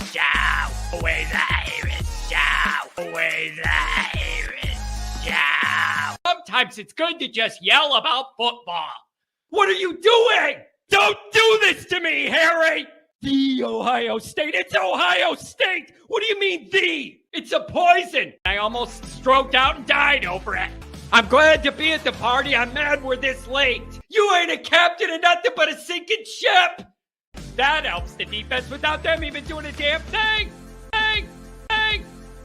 show. Always Irish show. Always Irish show. Sometimes it's good to just yell about football. What are you doing? Don't do this to me, Harry. The Ohio State. It's Ohio State. What do you mean, the? It's a poison. I almost stroked out and died over it. I'm glad to be at the party. I'm mad we're this late. You ain't a captain of nothing but a sinking ship. That helps the defense without them even doing a damn thing.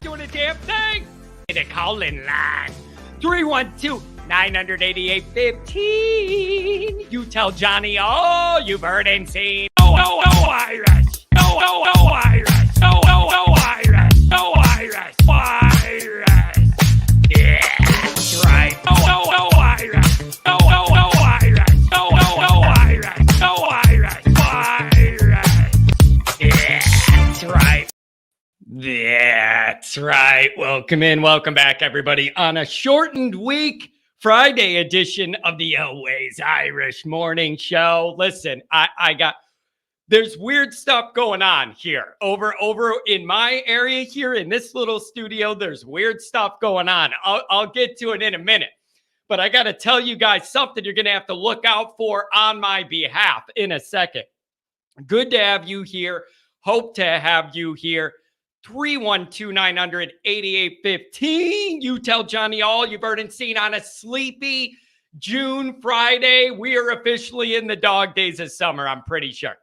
Doing a damn thing. The call-in line. 312-988-15. You tell Johnny all you've heard and seen. No Irish. No Irish. No Irish. No Irish. Irish. Yeah, that's right. No Irish. No Irish. No Irish. No Irish. Irish. Yeah, that's right. That's right. Welcome back, everybody, on a shortened week, Friday edition of the Always Irish Morning Show. Listen, there's weird stuff going on here. Over in my area here in this little studio, there's weird stuff going on. I'll get to it in a minute. But I got to tell you guys something you're going to have to look out for on my behalf in a second. Good to have you here. Hope to have you here. 312-900-8815. You tell Johnny all you've heard and seen on a sleepy June Friday. We are officially in the dog days of summer, I'm pretty sure.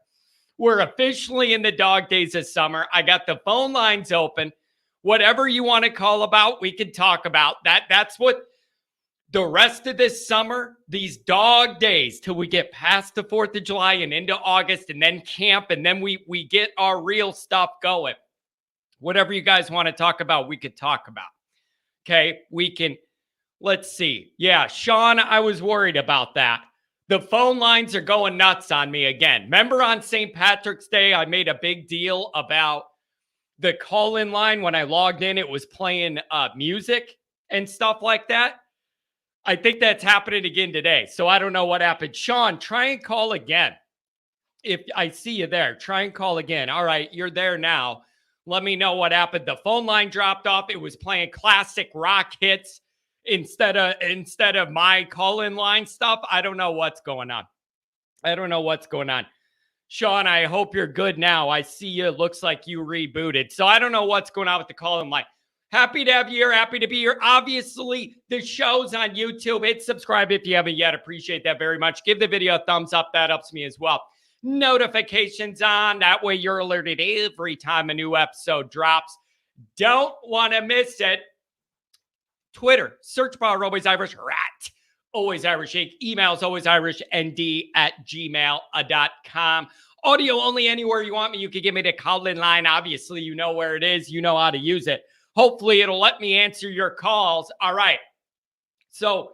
We're officially in the dog days of summer. I got the phone lines open. Whatever you want to call about, we can talk about. That's what the rest of this summer, these dog days till we get past the 4th of July and into August and then camp and then we get our real stuff going. Whatever you guys want to talk about, we could talk about. Okay, let's see. Yeah, Sean, I was worried about that. The phone lines are going nuts on me again. Remember on St. Patrick's Day, I made a big deal about the call-in line. When I logged in, it was playing music and stuff like that. I think that's happening again today. So I don't know what happened. Sean, try and call again. If I see you there, try and call again. All right, you're there now. Let me know what happened. The phone line dropped off. It was playing classic rock hits instead of my call-in line stuff. I don't know what's going on. Sean, I hope you're good now. I see you. It looks like you rebooted. So I don't know what's going on with the call-in line. Happy to have you here. Happy to be here. Obviously, the show's on YouTube. Hit subscribe if you haven't yet. Appreciate that very much. Give the video a thumbs up. That helps me as well. Notifications on. That way you're alerted every time a new episode drops. Don't want to miss it. Twitter, search bar Always Irish Rat, Always Irish Inc. Emails alwaysirishnd@gmail.com. Audio only anywhere you want me. You can give me the call-in line. Obviously, you know where it is. You know how to use it. Hopefully, it'll let me answer your calls. All right. So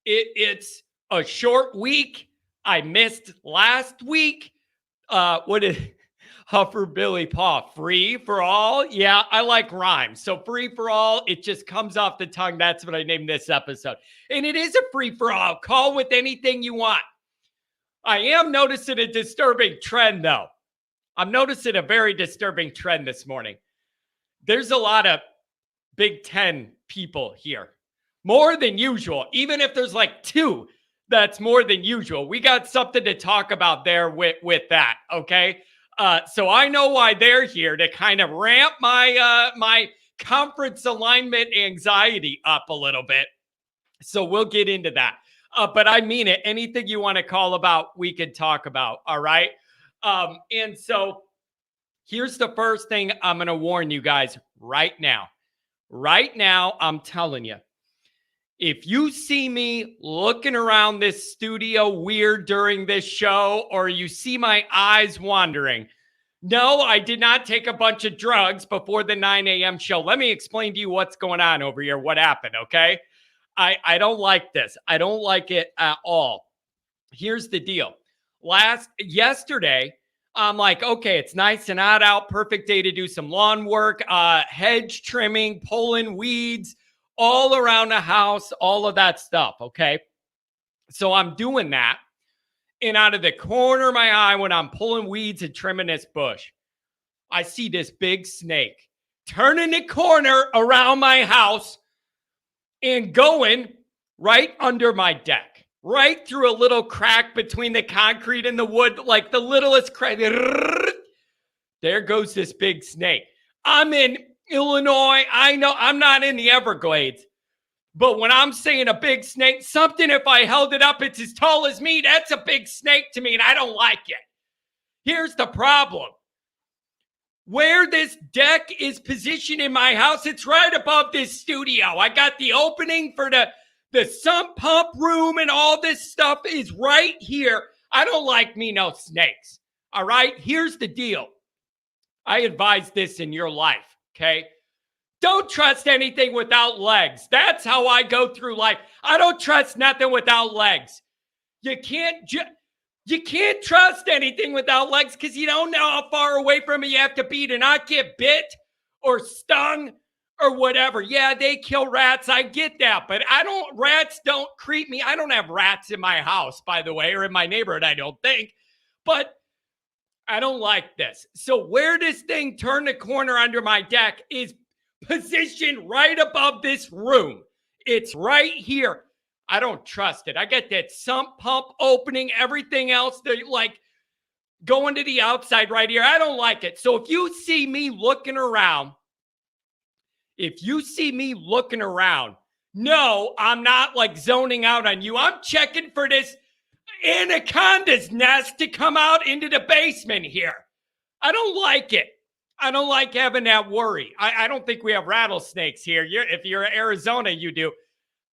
it's a short week. I missed last week. What did Huffer Billy Paw? Free for all? Yeah, I like rhymes. So free for all, it just comes off the tongue. That's what I named this episode. And it is a free for all. Call with anything you want. I am noticing a disturbing trend, though. I'm noticing a very disturbing trend this morning. There's a lot of Big Ten people here. More than usual. Even if there's like two, that's more than usual. We got something to talk about there with that, okay? So I know why they're here, to kind of ramp my my conference alignment anxiety up a little bit. So we'll get into that. But I mean it. Anything you want to call about, we could talk about, all right? And so here's the first thing I'm going to warn you guys right now. Right now, I'm telling you. If you see me looking around this studio weird during this show, or you see my eyes wandering, no, I did not take a bunch of drugs before the 9 a.m. show. Let me explain to you what's going on over here, what happened, okay? I don't like this. I don't like it at all. Here's the deal. Yesterday, I'm like, okay, it's nice and hot out. Perfect day to do some lawn work, hedge trimming, pulling weeds, all around the house, all of that stuff, okay? So I'm doing that. And out of the corner of my eye, when I'm pulling weeds and trimming this bush, I see this big snake turning the corner around my house and going right under my deck, right through a little crack between the concrete and the wood, like the littlest crack. There goes this big snake. I'm in Illinois. I know I'm not in the Everglades. But when I'm saying a big snake, something, if I held it up, it's as tall as me. That's a big snake to me, and I don't like it. Here's the problem. Where this deck is positioned in my house, it's right above this studio. I got the opening for the sump pump room, and all this stuff is right here. I don't like me no snakes. All right? Here's the deal. I advise this in your life, okay? Don't trust anything without legs. That's how I go through life. I don't trust nothing without legs. You can't trust anything without legs because you don't know how far away from it you have to be to not get bit or stung or whatever. Yeah, they kill rats. I get that, but rats don't creep me. I don't have rats in my house, by the way, or in my neighborhood, I don't think. But I don't like this. So where this thing turned the corner under my deck is positioned right above this room. It's right here. I don't trust it. I got that sump pump opening, everything else. They're like going to the outside right here. I don't like it. So if you see me looking around, no, I'm not like zoning out on you. I'm checking for this anaconda's nest to come out into the basement here. I don't like it. I don't like having that worry. I don't think we have rattlesnakes here. If you're in Arizona, you do.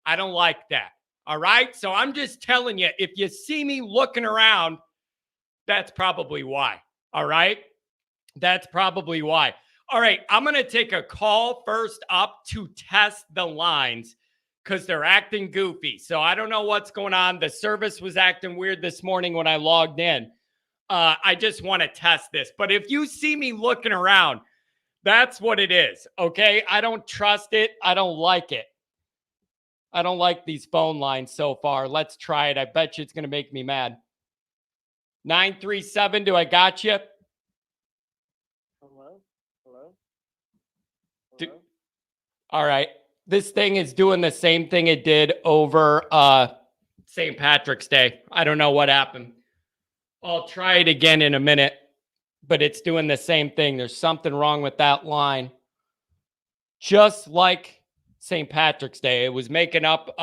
I don't like that. All right? So I'm just telling you, if you see me looking around, that's probably why. All right? That's probably why. All right, I'm going to take a call first up to test the lines because they're acting goofy. So I don't know what's going on. The service was acting weird this morning when I logged in. I just want to test this. But if you see me looking around, that's what it is, okay? I don't trust it. I don't like it. I don't like these phone lines so far. Let's try it. I bet you it's going to make me mad. 937, do I got you? Hello? All right. This thing is doing the same thing it did over St. Patrick's Day. I don't know what happened. I'll try it again in a minute, but it's doing the same thing. There's something wrong with that line. Just like St. Patrick's Day, it was making up.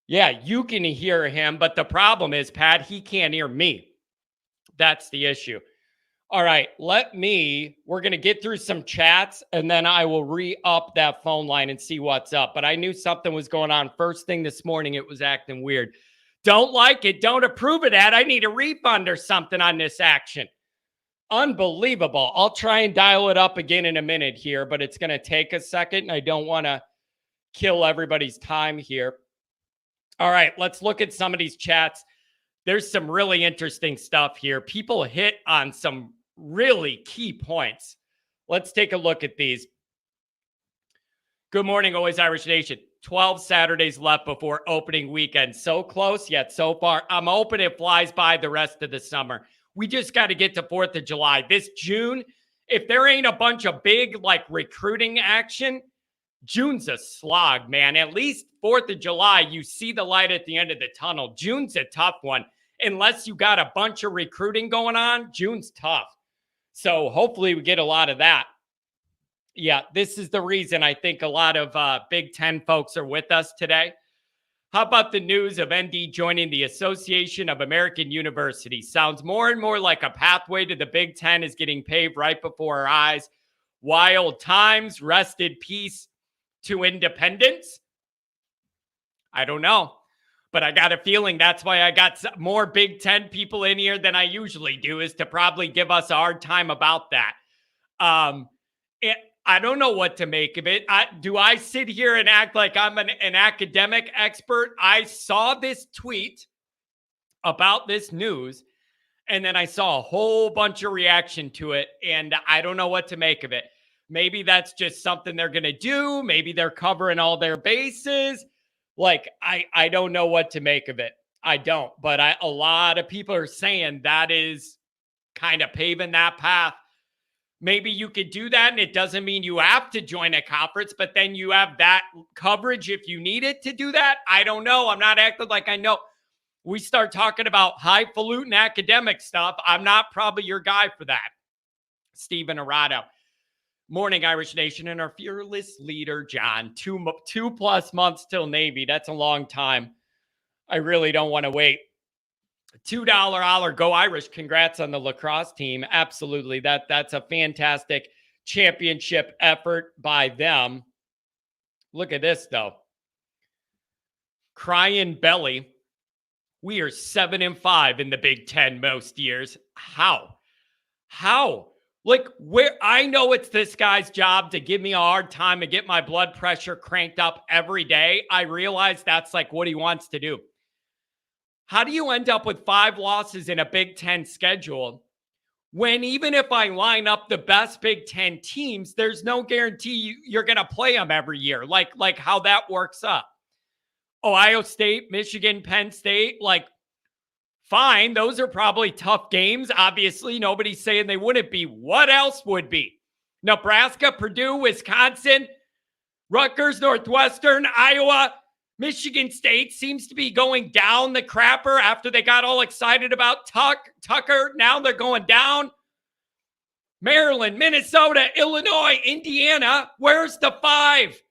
Yeah, you can hear him, but the problem is, Pat, he can't hear me. That's the issue. All right, we're going to get through some chats, and then I will re-up that phone line and see what's up. But I knew something was going on. First thing this morning, it was acting weird. Don't like it. Don't approve of that. I need a refund or something on this action. Unbelievable. I'll try and dial it up again in a minute here, but it's going to take a second, and I don't want to kill everybody's time here. All right, let's look at some of these chats. There's some really interesting stuff here. People hit on some really key points. Let's take a look at these. Good morning, Always Irish Nation. 12 Saturdays left before opening weekend. So close, yet so far. I'm hoping it flies by the rest of the summer. We just got to get to 4th of July. This June, if there ain't a bunch of big, recruiting action, June's a slog, man. At least 4th of July, you see the light at the end of the tunnel. June's a tough one. Unless you got a bunch of recruiting going on, June's tough. So hopefully we get a lot of that. Yeah, this is the reason I think a lot of Big Ten folks are with us today. How about the news of ND joining the Association of American Universities? Sounds more and more like a pathway to the Big Ten is getting paved right before our eyes. Wild times, rest in peace to independence. I don't know, but I got a feeling that's why I got more Big Ten people in here than I usually do, is to probably give us a hard time about that. I don't know what to make of it. Do I sit here and act like I'm an academic expert? I saw this tweet about this news, and then I saw a whole bunch of reaction to it, and I don't know what to make of it. Maybe that's just something they're going to do. Maybe they're covering all their bases. I don't know what to make of it. I don't. But a lot of people are saying that is kind of paving that path maybe you could do that, and it doesn't mean you have to join a conference, but then you have that coverage if you need it to do that. I don't know. I'm not acting like I know. We start talking about highfalutin academic stuff. I'm not probably your guy for that. Stephen Arado. Morning, Irish Nation, and our fearless leader, John. Two plus months till Navy. That's a long time. I really don't want to wait. $2 holler, go Irish. Congrats on the lacrosse team. Absolutely. That's a fantastic championship effort by them. Look at this, though. Crying belly. We are 7-5 in the Big Ten most years. How? Like, where I know it's this guy's job to give me a hard time and get my blood pressure cranked up every day. I realize that's like what he wants to do. How do you end up with 5 losses in a Big Ten schedule when even if I line up the best Big Ten teams, there's no guarantee you're going to play them every year? Like how that works up. Ohio State, Michigan, Penn State, like, fine. Those are probably tough games. Obviously, nobody's saying they wouldn't be. What else would be? Nebraska, Purdue, Wisconsin, Rutgers, Northwestern, Iowa, Michigan State seems to be going down the crapper after they got all excited about Tucker. Now they're going down. Maryland, Minnesota, Illinois, Indiana. Where's the 5?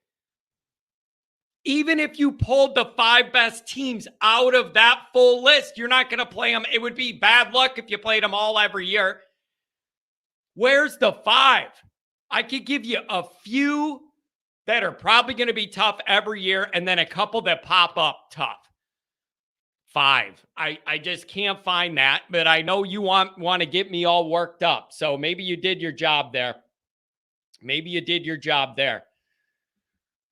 Even if you pulled the 5 best teams out of that full list, you're not going to play them. It would be bad luck if you played them all every year. Where's the 5? I could give you a few that are probably going to be tough every year, and then a couple that pop up tough. 5. I just can't find that, but I know you want to get me all worked up. So maybe you did your job there.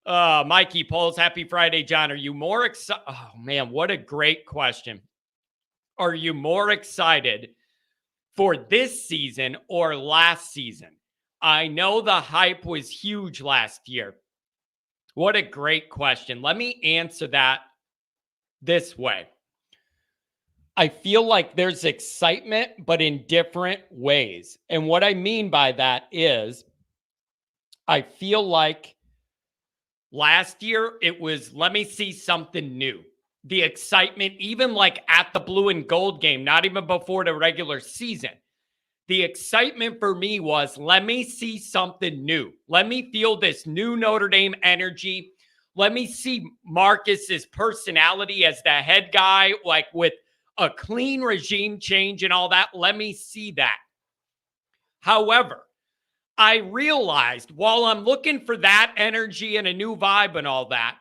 Mikey Poles, happy Friday, John. Are you more excited? Oh, man, what a great question. Are you more excited for this season or last season? I know the hype was huge last year. What a great question. Let me answer that this way. I feel like there's excitement, but in different ways. And what I mean by that is I feel like last year, it was, let me see something new. The excitement, even like at the blue and gold game, not even before the regular season. The excitement for me was, let me see something new. Let me feel this new Notre Dame energy. Let me see Marcus's personality as the head guy, like with a clean regime change and all that. Let me see that. However, I realized while I'm looking for that energy and a new vibe and all that,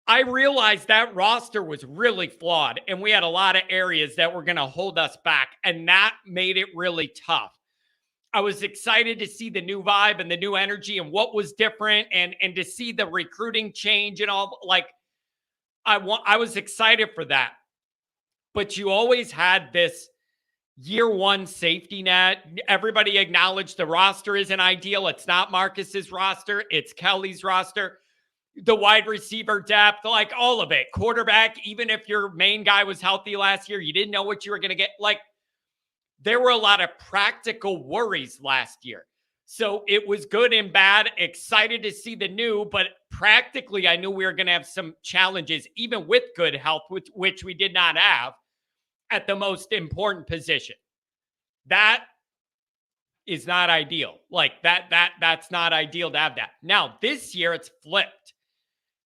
I realized that roster was really flawed and we had a lot of areas that were going to hold us back, and that made it really tough. I was excited to see the new vibe and the new energy and what was different, and to see the recruiting change and all. Like, I was excited for that. But you always had this year one safety net. Everybody acknowledged the roster isn't ideal. It's not Marcus's roster. It's Kelly's roster. The wide receiver depth, like all of it. Quarterback, even if your main guy was healthy last year, you didn't know what you were going to get. Like, there were a lot of practical worries last year. So it was good and bad. Excited to see the new, but practically I knew we were going to have some challenges, even with good health, which we did not have at the most important position. That is not ideal. Like that's not ideal to have that. Now, this year it's flipped.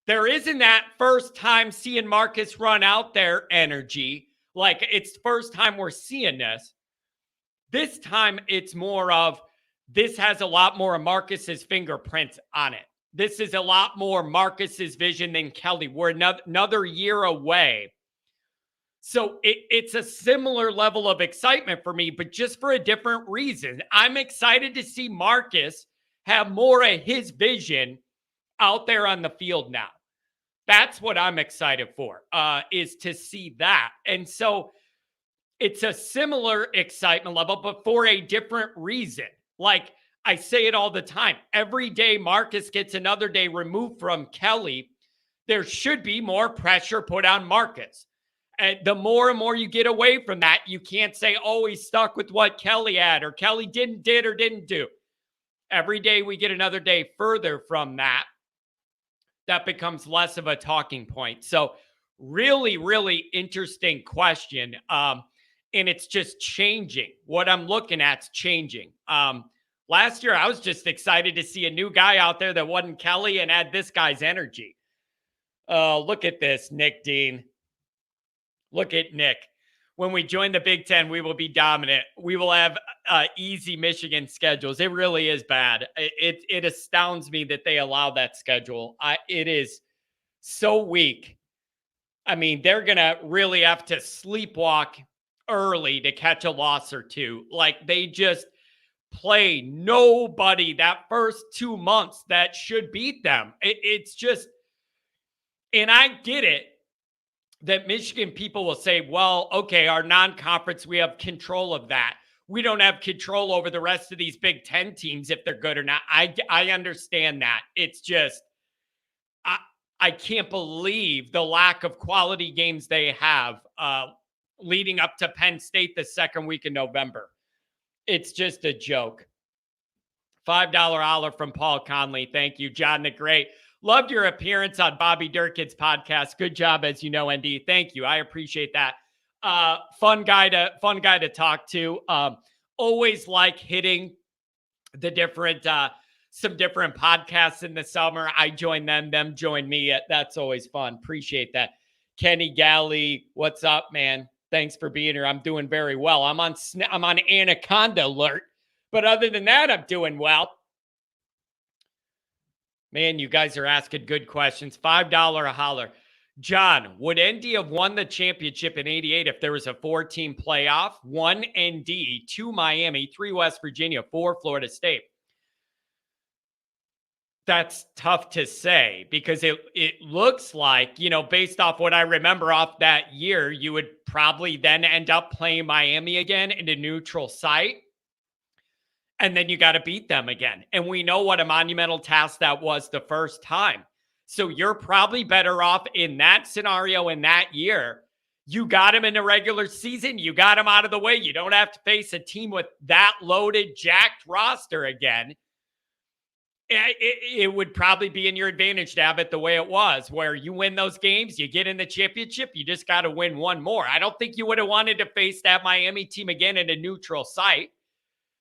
There isn't that first time seeing Marcus run out there energy. Like, it's the first time we're seeing this. This time it's more of, this has a lot more of Marcus's fingerprints on it. This is a lot more Marcus's vision than Kelly. We're another year away. So it's a similar level of excitement for me, but just for a different reason. I'm excited to see Marcus have more of his vision out there on the field now. That's what I'm excited for, is to see that. And so it's a similar excitement level, but for a different reason. Like, I say it all the time. Every day Marcus gets another day removed from Kelly, there should be more pressure put on Marcus. And the more and more you get away from that, you can't say, oh, he's stuck with what Kelly had, or Kelly did or didn't do. Every day we get another day further from that, that becomes less of a talking point. So really, really interesting question. And it's just changing. What I'm looking at's changing. Last year, I was just excited to see a new guy out there that wasn't Kelly and had this guy's energy. Look at this, Nick Dean. Look at Nick. When we join the Big Ten, we will be dominant. We will have easy Michigan schedules. It really is bad. It astounds me that they allow that schedule. It is so weak. I mean, they're going to really have to sleepwalk early to catch a loss or two. Like, they just play nobody that first 2 months that should beat them. It's just, and I get it that Michigan people will say, well, okay, our non-conference, we have control of that. We don't have control over the rest of these Big Ten teams if they're good or not. I understand that. It's just, I can't believe the lack of quality games they have leading up to Penn State the second week in November. It's just a joke. $5 holler from Paul Conley. Thank you, John the Great. Loved your appearance on Bobby Durkin's podcast. Good job, as you know, ND. Thank you. I appreciate that. Fun guy to talk to. Always like hitting the different some different podcasts in the summer. I join them join me. That's always fun. Appreciate that. Kenny Galley, what's up, man? Thanks for being here. I'm doing very well. I'm on Anaconda alert, but other than that, I'm doing well. Man, you guys are asking good questions. $5 a holler. John, would ND have won the championship in 88 if there was a 4-team playoff? 1 ND, 2 Miami, 3 West Virginia, 4 Florida State. That's tough to say because it looks like, based off what I remember off that year, you would probably then end up playing Miami again in a neutral site. And then you got to beat them again. And we know what a monumental task that was the first time. So you're probably better off in that scenario in that year. You got him in the regular season. You got him out of the way. You don't have to face a team with that loaded, jacked roster again. It would probably be in your advantage to have it the way it was, where you win those games, you get in the championship, you just got to win one more. I don't think you would have wanted to face that Miami team again in a neutral site.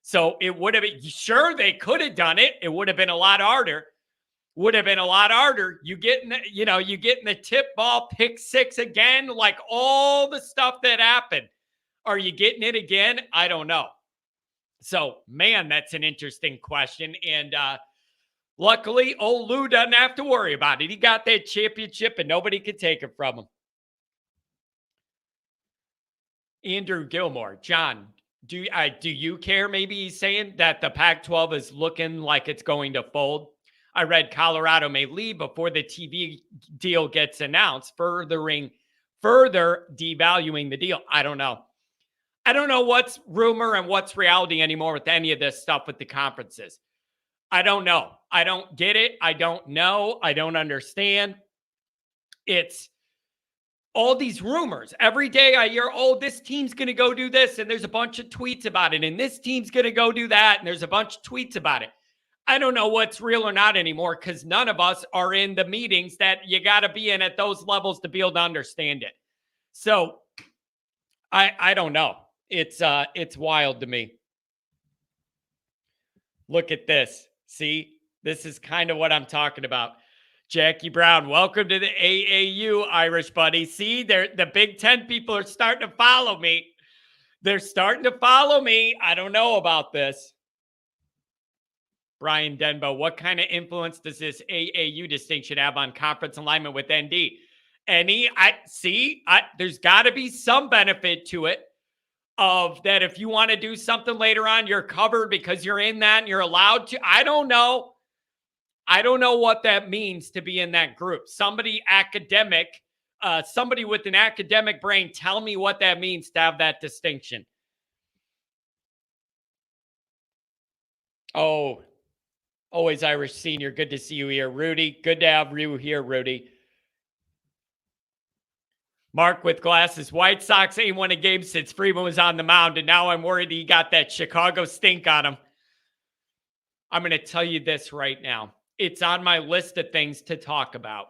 So it would have been, sure, they could have done it. It would have been a lot harder. You get in the tip ball, pick six again, like all the stuff that happened. Are you getting it again? I don't know. So, man, that's an interesting question. And luckily, old Lou doesn't have to worry about it. He got that championship and nobody could take it from him. Andrew Gilmore, John, do you care? Maybe he's saying that the Pac-12 is looking like it's going to fold. I read Colorado may leave before the TV deal gets announced, further devaluing the deal. I don't know. I don't know what's rumor and what's reality anymore with any of this stuff with the conferences. I don't know. I don't get it. I don't know. I don't understand. It's all these rumors. Every day I hear, oh, this team's going to go do this, and there's a bunch of tweets about it, and this team's going to go do that, and there's a bunch of tweets about it. I don't know what's real or not anymore because none of us are in the meetings that you got to be in at those levels to be able to understand it. So I don't know. It's wild to me. Look at this. See, this is kind of what I'm talking about. Jackie Brown, welcome to the AAU, Irish buddy. See, the Big Ten people are starting to follow me. They're starting to follow me. I don't know about this. Brian Denbo, what kind of influence does this AAU distinction have on conference alignment with ND? There's got to be some benefit to it of that. If you want to do something later on, you're covered because you're in that and you're allowed to. I don't know what that means to be in that group. Somebody with an academic brain, tell me what that means to have that distinction. Oh, always Irish senior. Good to see you here, Rudy. Good to have you here, Rudy. Mark with glasses. White Sox ain't won a game since Freeman was on the mound, and now I'm worried he got that Chicago stink on him. I'm going to tell you this right now. It's on my list of things to talk about.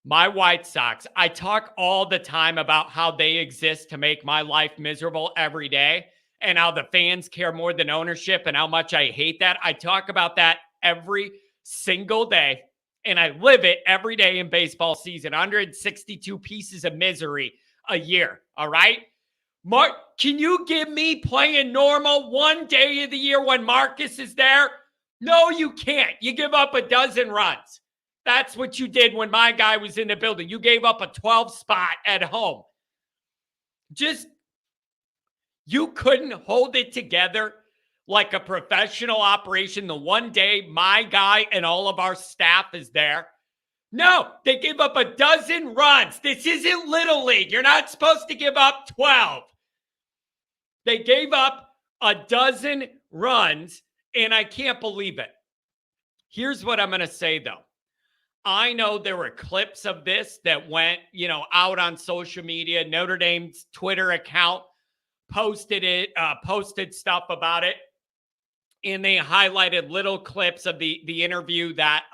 My White Sox, I talk all the time about how they exist to make my life miserable every day and how the fans care more than ownership and how much I hate that. I talk about that every single day and I live it every day in baseball season. 162 pieces of misery a year. All right. Mark, can you give me playing normal one day of the year when Marcus is there? No, you can't. You give up a dozen runs. That's what you did when my guy was in the building. You gave up a 12 spot at home. You couldn't hold it together like a professional operation the one day my guy and all of our staff is there. No, they gave up a dozen runs. This isn't Little League. You're not supposed to give up 12. They gave up a dozen runs, and I can't believe it. Here's what I'm going to say, though. I know there were clips of this that went, out on social media. Notre Dame's Twitter account posted stuff about it. And they highlighted little clips of the interview that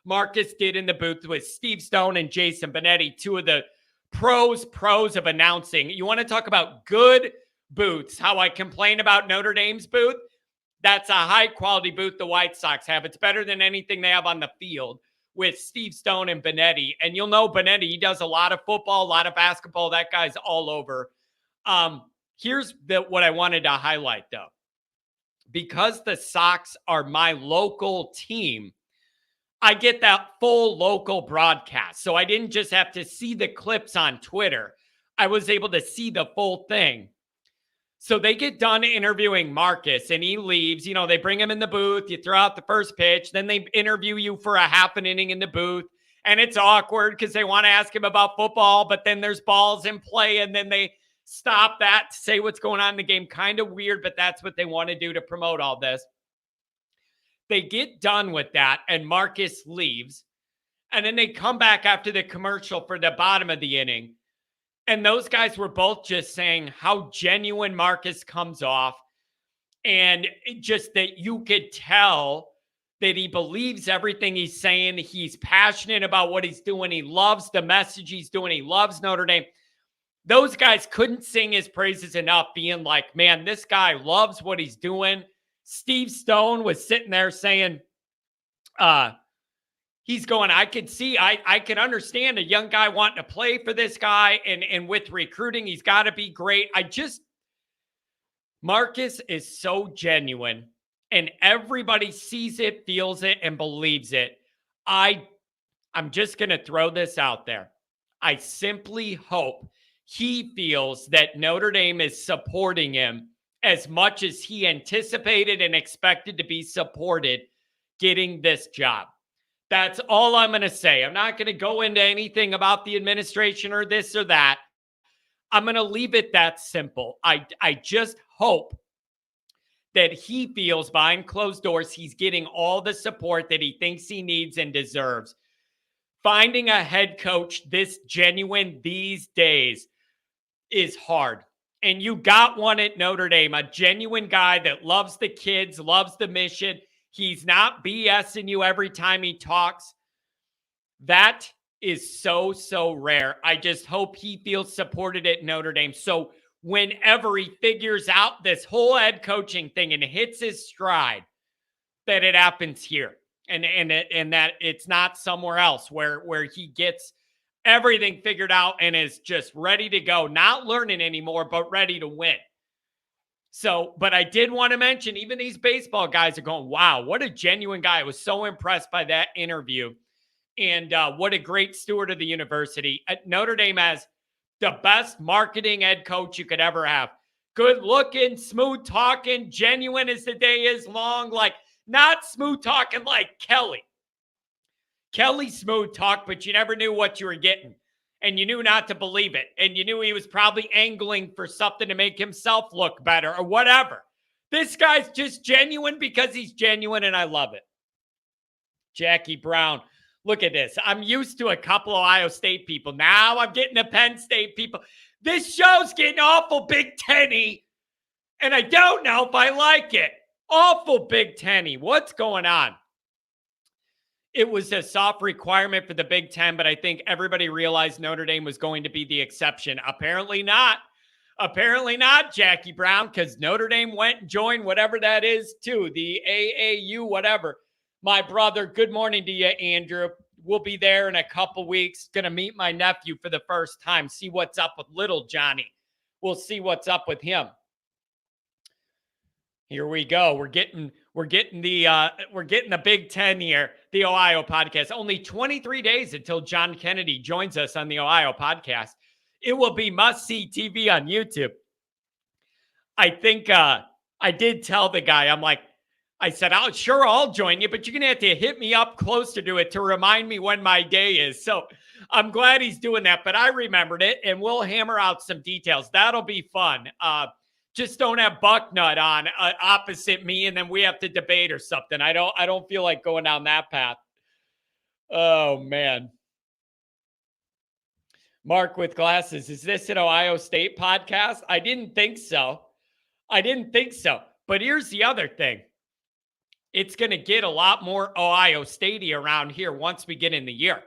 Marcus did in the booth with Steve Stone and Jason Benetti, two of the pros of announcing. You want to talk about good booths, how I complain about Notre Dame's booth? That's a high-quality booth the White Sox have. It's better than anything they have on the field with Steve Stone and Benetti. And you'll know Benetti, he does a lot of football, a lot of basketball. That guy's all over. Here's what I wanted to highlight, though. Because the Sox are my local team, I get that full local broadcast. So I didn't just have to see the clips on Twitter. I was able to see the full thing. So they get done interviewing Marcus and he leaves. They bring him in the booth. You throw out the first pitch. Then they interview you for a half an inning in the booth. And it's awkward because they want to ask him about football, but then there's balls in play. And then they stop that to say what's going on in the game. Kind of weird, but that's what they want to do to promote all this. They get done with that and Marcus leaves. And then they come back after the commercial for the bottom of the inning. And those guys were both just saying how genuine Marcus comes off. And just that you could tell that he believes everything he's saying. He's passionate about what he's doing. He loves the message he's doing. He loves Notre Dame. Those guys couldn't sing his praises enough, being like, man, this guy loves what he's doing. Steve Stone was sitting there saying, he's going, I can understand a young guy wanting to play for this guy. And with recruiting, he's got to be great. Marcus is so genuine and everybody sees it, feels it, and believes it. I'm just going to throw this out there. I simply hope he feels that Notre Dame is supporting him as much as he anticipated and expected to be supported getting this job. That's all I'm going to say. I'm not going to go into anything about the administration or this or that. I'm going to leave it that simple. I just hope that he feels behind closed doors he's getting all the support that he thinks he needs and deserves. Finding a head coach this genuine these days is hard. And you got one at Notre Dame, a genuine guy that loves the kids, loves the mission. He's not BSing you every time he talks. That is so, so rare. I just hope he feels supported at Notre Dame. So whenever he figures out this whole head coaching thing and hits his stride, that it happens here. And that it's not somewhere else where he gets everything figured out and is just ready to go, not learning anymore, but ready to win. So, but I did want to mention, even these baseball guys are going, wow, what a genuine guy. I was so impressed by that interview. And what a great steward of the university. At Notre Dame has the best marketing head coach you could ever have. Good looking, smooth talking, genuine as the day is long. Like, not smooth talking like Kelly. Kelly smooth talk, but you never knew what you were getting. And you knew not to believe it. And you knew he was probably angling for something to make himself look better or whatever. This guy's just genuine because he's genuine, and I love it. Jackie Brown, look at this. I'm used to a couple of Ohio State people. Now I'm getting the Penn State people. This show's getting awful Big Ten-y, and I don't know if I like it. Awful Big Ten-y. What's going on? It was a soft requirement for the Big Ten, but I think everybody realized Notre Dame was going to be the exception. Apparently not. Apparently not, Jackie Brown, because Notre Dame went and joined whatever that is, too, the AAU, whatever. My brother, good morning to you, Andrew. We'll be there in a couple weeks. Going to meet my nephew for the first time, see what's up with little Johnny. We'll see what's up with him. Here we go. We're getting the Big Ten here, the Ohio podcast. Only 23 days until John Kennedy joins us on the Ohio podcast. It will be must-see TV on YouTube. I think I did tell the guy, I said, I'll join you, but you're going to have to hit me up closer to it to remind me when my day is. So I'm glad he's doing that, but I remembered it, and we'll hammer out some details. That'll be fun. Just don't have Bucknut on opposite me, and then we have to debate or something. I don't feel like going down that path. Oh, man. Mark with glasses. Is this an Ohio State podcast? I didn't think so. But here's the other thing. It's going to get a lot more Ohio State-y around here once we get in the year.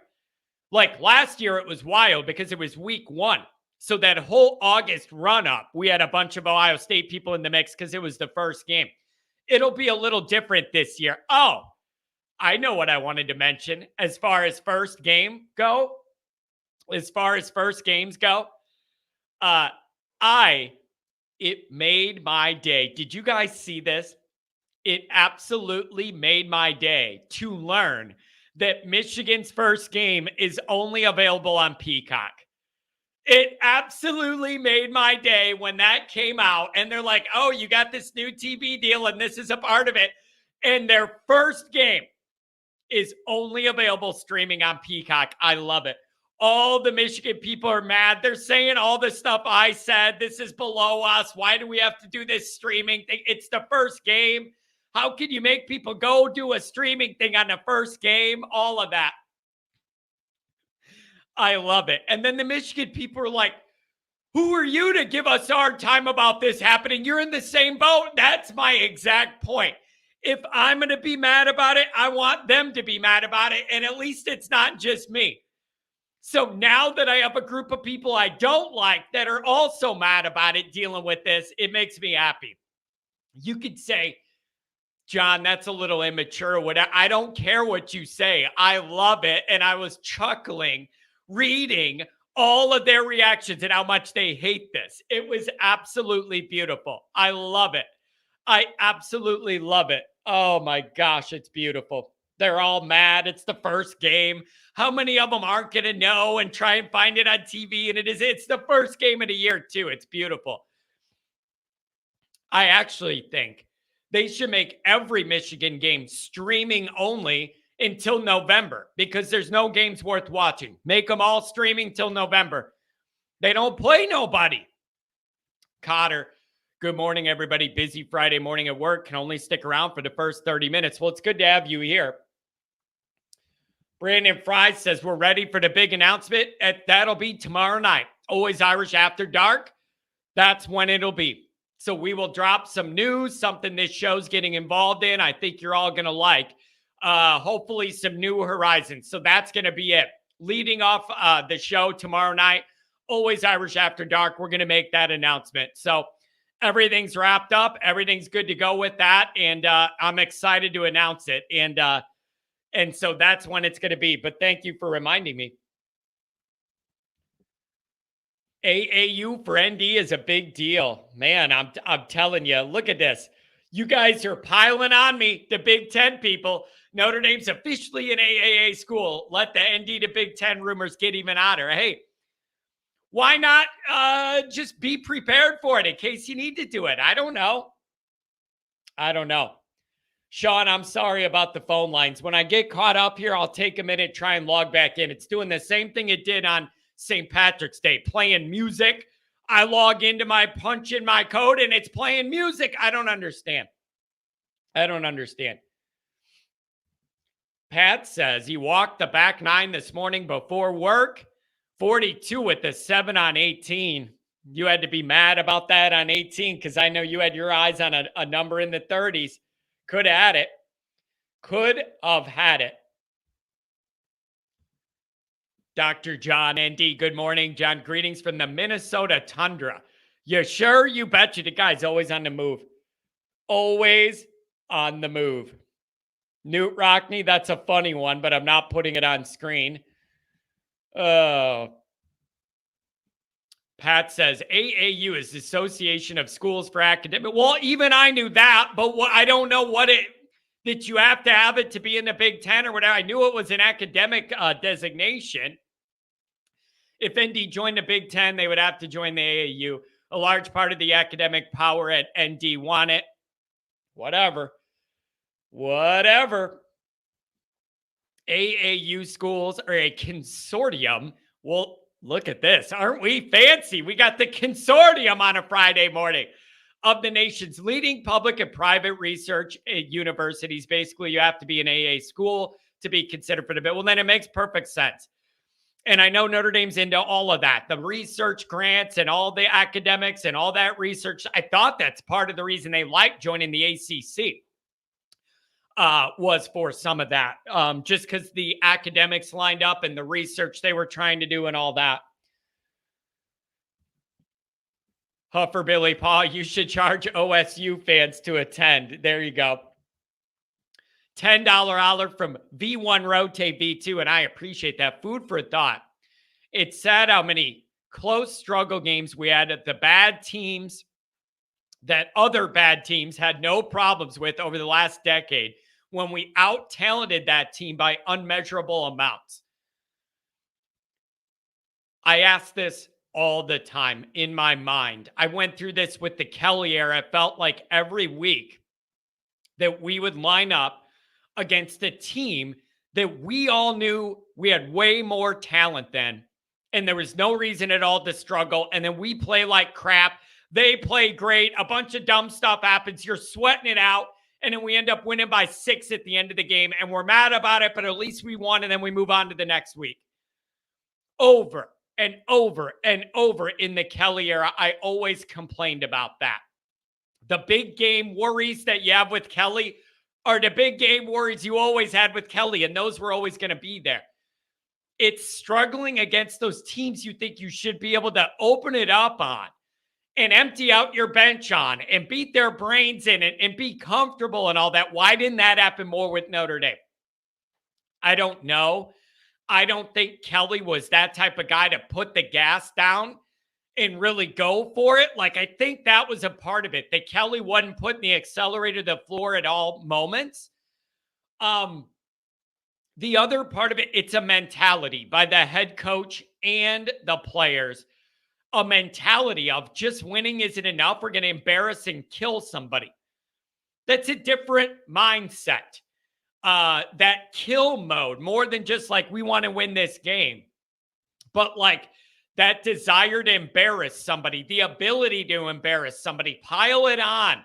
Like last year, it was wild because it was week 1. So that whole August run-up, we had a bunch of Ohio State people in the mix because it was the first game. It'll be a little different this year. Oh, I know what I wanted to mention as far as first games go. It made my day. Did you guys see this? It absolutely made my day to learn that Michigan's first game is only available on Peacock. It absolutely made my day when that came out. And they're like, oh, you got this new TV deal and this is a part of it. And their first game is only available streaming on Peacock. I love it. All the Michigan people are mad. They're saying all the stuff I said. This is below us. Why do we have to do this streaming thing? It's the first game. How can you make people go do a streaming thing on the first game? All of that. I love it. And then the Michigan people are like, who are you to give us a hard time about this happening? You're in the same boat. That's my exact point. If I'm going to be mad about it, I want them to be mad about it. And at least it's not just me. So now that I have a group of people I don't like that are also mad about it, dealing with this, it makes me happy. You could say, John, that's a little immature. I don't care what you say. I love it. And I was chuckling, reading all of their reactions and how much they hate this. It was absolutely beautiful. I love it. I absolutely love it. Oh my gosh, it's beautiful. They're all mad. It's the first game. How many of them aren't going to know and try and find it on TV? And it's the first game of the year too. It's beautiful. I actually think they should make every Michigan game streaming only until November because there's no games worth watching. Make them all streaming till November. They don't play nobody. Cotter, good morning, everybody. Busy Friday morning at work. Can only stick around for the first 30 minutes. Well, it's good to have you here. Brandon Fry says we're ready for the big announcement. That'll be tomorrow night. Always Irish After Dark. That's when it'll be. So we will drop some news, something this show's getting involved in. I think you're all going to like. Hopefully some new horizons. So that's going to be it. Leading off the show tomorrow night, Always Irish After Dark. We're going to make that announcement. So everything's wrapped up. Everything's good to go with that. And I'm excited to announce it. And so that's when it's going to be. But thank you for reminding me. AAU for ND is a big deal. Man, I'm telling you, look at this. You guys are piling on me, the Big Ten people. Notre Dame's officially an AAA school. Let the ND to Big Ten rumors get even hotter. Hey, why not just be prepared for it in case you need to do it? I don't know. Sean, I'm sorry about the phone lines. When I get caught up here, I'll take a minute, try and log back in. It's doing the same thing it did on St. Patrick's Day, playing music. I log into my punch in my code and it's playing music. I don't understand. Pat says he walked the back nine this morning before work. 42 with the 7 on 18. You had to be mad about that on 18 because I know you had your eyes on a number in the 30s. Could have had it. Could have had it. Dr. John ND, good morning. John, greetings from the Minnesota tundra. You sure? You betcha. The guy's always on the move. Always on the move. Newt Rockney, that's a funny one, but I'm not putting it on screen. Pat says AAU is the Association of Schools for Academic. Well, even I knew that, but I don't know what it that you have to have it to be in the Big Ten or whatever. I knew it was an academic designation. If ND joined the Big Ten, they would have to join the AAU. A large part of the academic power at ND want it. Whatever. AAU schools are a consortium. Well, look at this. Aren't we fancy? We got the consortium on a Friday morning of the nation's leading public and private research universities. Basically, you have to be an AA school to be considered for the bill. Well, then it makes perfect sense. And I know Notre Dame's into all of that, the research grants and all the academics and all that research. I thought that's part of the reason they liked joining the ACC. Was for some of that, just because the academics lined up and the research they were trying to do and all that. Huffer Billy Paul, you should charge OSU fans to attend. There you go. $10 olive from V1 Rotate V2, and I appreciate that. Food for thought. It's sad how many close struggle games we had at the bad teams that other bad teams had no problems with over the last decade when we out-talented that team by unmeasurable amounts. I ask this all the time in my mind. I went through this with the Kelly era. It felt like every week that we would line up against a team that we all knew we had way more talent than, and there was no reason at all to struggle, and then we play like crap. They play great. A bunch of dumb stuff happens. You're sweating it out, and then we end up winning by 6 at the end of the game, and we're mad about it, but at least we won, and then we move on to the next week. Over and over and over in the Kelly era, I always complained about that. The big game worries that you have with Kelly are the big game worries you always had with Kelly, and those were always going to be there. It's struggling against those teams you think you should be able to open it up on and empty out your bench on and beat their brains in it and be comfortable and all that. Why didn't that happen more with Notre Dame? I don't know. I don't think Kelly was that type of guy to put the gas down and really go for it. Like, I think that was a part of it, that Kelly wasn't putting the accelerator to the floor at all moments. The other part of it, it's a mentality by the head coach and the players. A mentality of just winning isn't enough. We're going to embarrass and kill somebody. That's a different mindset. That kill mode, more than just like, we want to win this game, but like that desire to embarrass somebody, the ability to embarrass somebody, pile it on,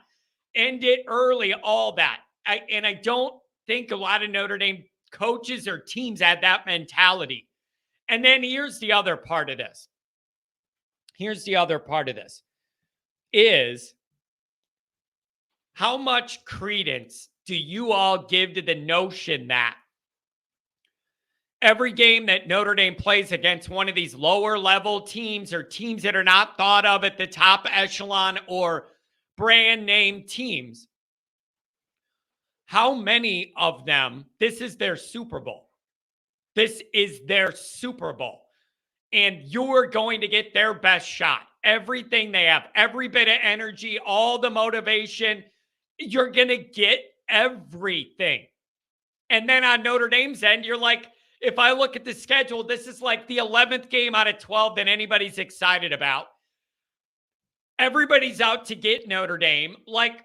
end it early, all that. And I don't think a lot of Notre Dame coaches or teams had that mentality. And then here's the other part of this. Is how much credence do you all give to the notion that every game that Notre Dame plays against one of these lower level teams or teams that are not thought of at the top echelon or brand name teams, how many of them, this is their Super Bowl? This is their Super Bowl. And you're going to get their best shot. Everything they have, every bit of energy, all the motivation, you're going to get everything. And then on Notre Dame's end, you're like, if I look at the schedule, this is like the 11th game out of 12 that anybody's excited about. Everybody's out to get Notre Dame. Like,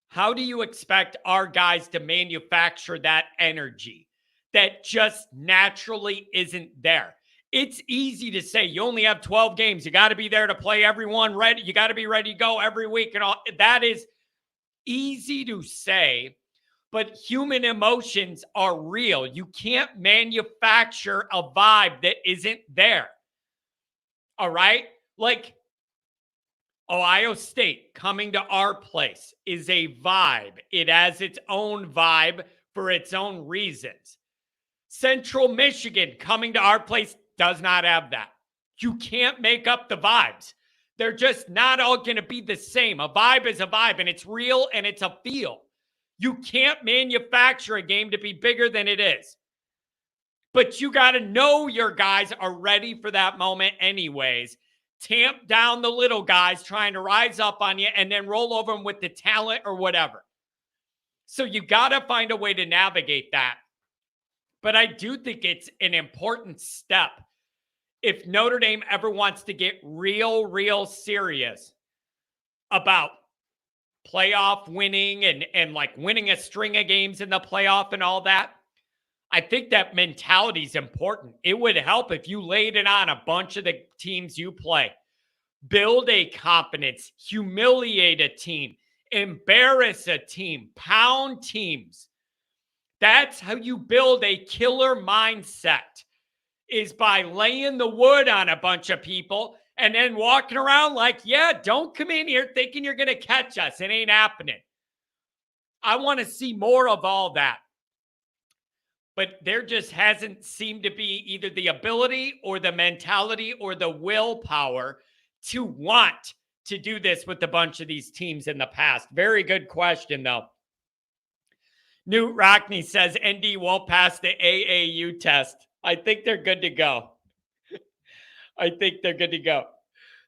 how do you expect our guys to manufacture that energy that just naturally isn't there? It's easy to say you only have 12 games. You got to be there to play everyone ready. You got to be ready to go every week and all. That is easy to say, but human emotions are real. You can't manufacture a vibe that isn't there. All right? Like, Ohio State coming to our place is a vibe. It has its own vibe for its own reasons. Central Michigan coming to our place does not have that. You can't make up the vibes. They're just not all going to be the same. A vibe is a vibe, and it's real and it's a feel. You can't manufacture a game to be bigger than it is. But you got to know your guys are ready for that moment anyways. Tamp down the little guys trying to rise up on you and then roll over them with the talent or whatever. So you got to find a way to navigate that. But I do think it's an important step if Notre Dame ever wants to get real serious about playoff winning and like winning a string of games in the playoff and all that. I think that mentality is important. It would help if you laid it on a bunch of the teams you play. Build a confidence, humiliate a team, embarrass a team, pound teams. That's how you build a killer mindset, is by laying the wood on a bunch of people and then walking around like, yeah, don't come in here thinking you're going to catch us. It ain't happening. I want to see more of all that. But there just hasn't seemed to be either the ability or the mentality or the willpower to want to do this with a bunch of these teams in the past. Very good question, though. Newt Rockney says ND won't pass the AAU test. I think they're good to go. I think they're good to go.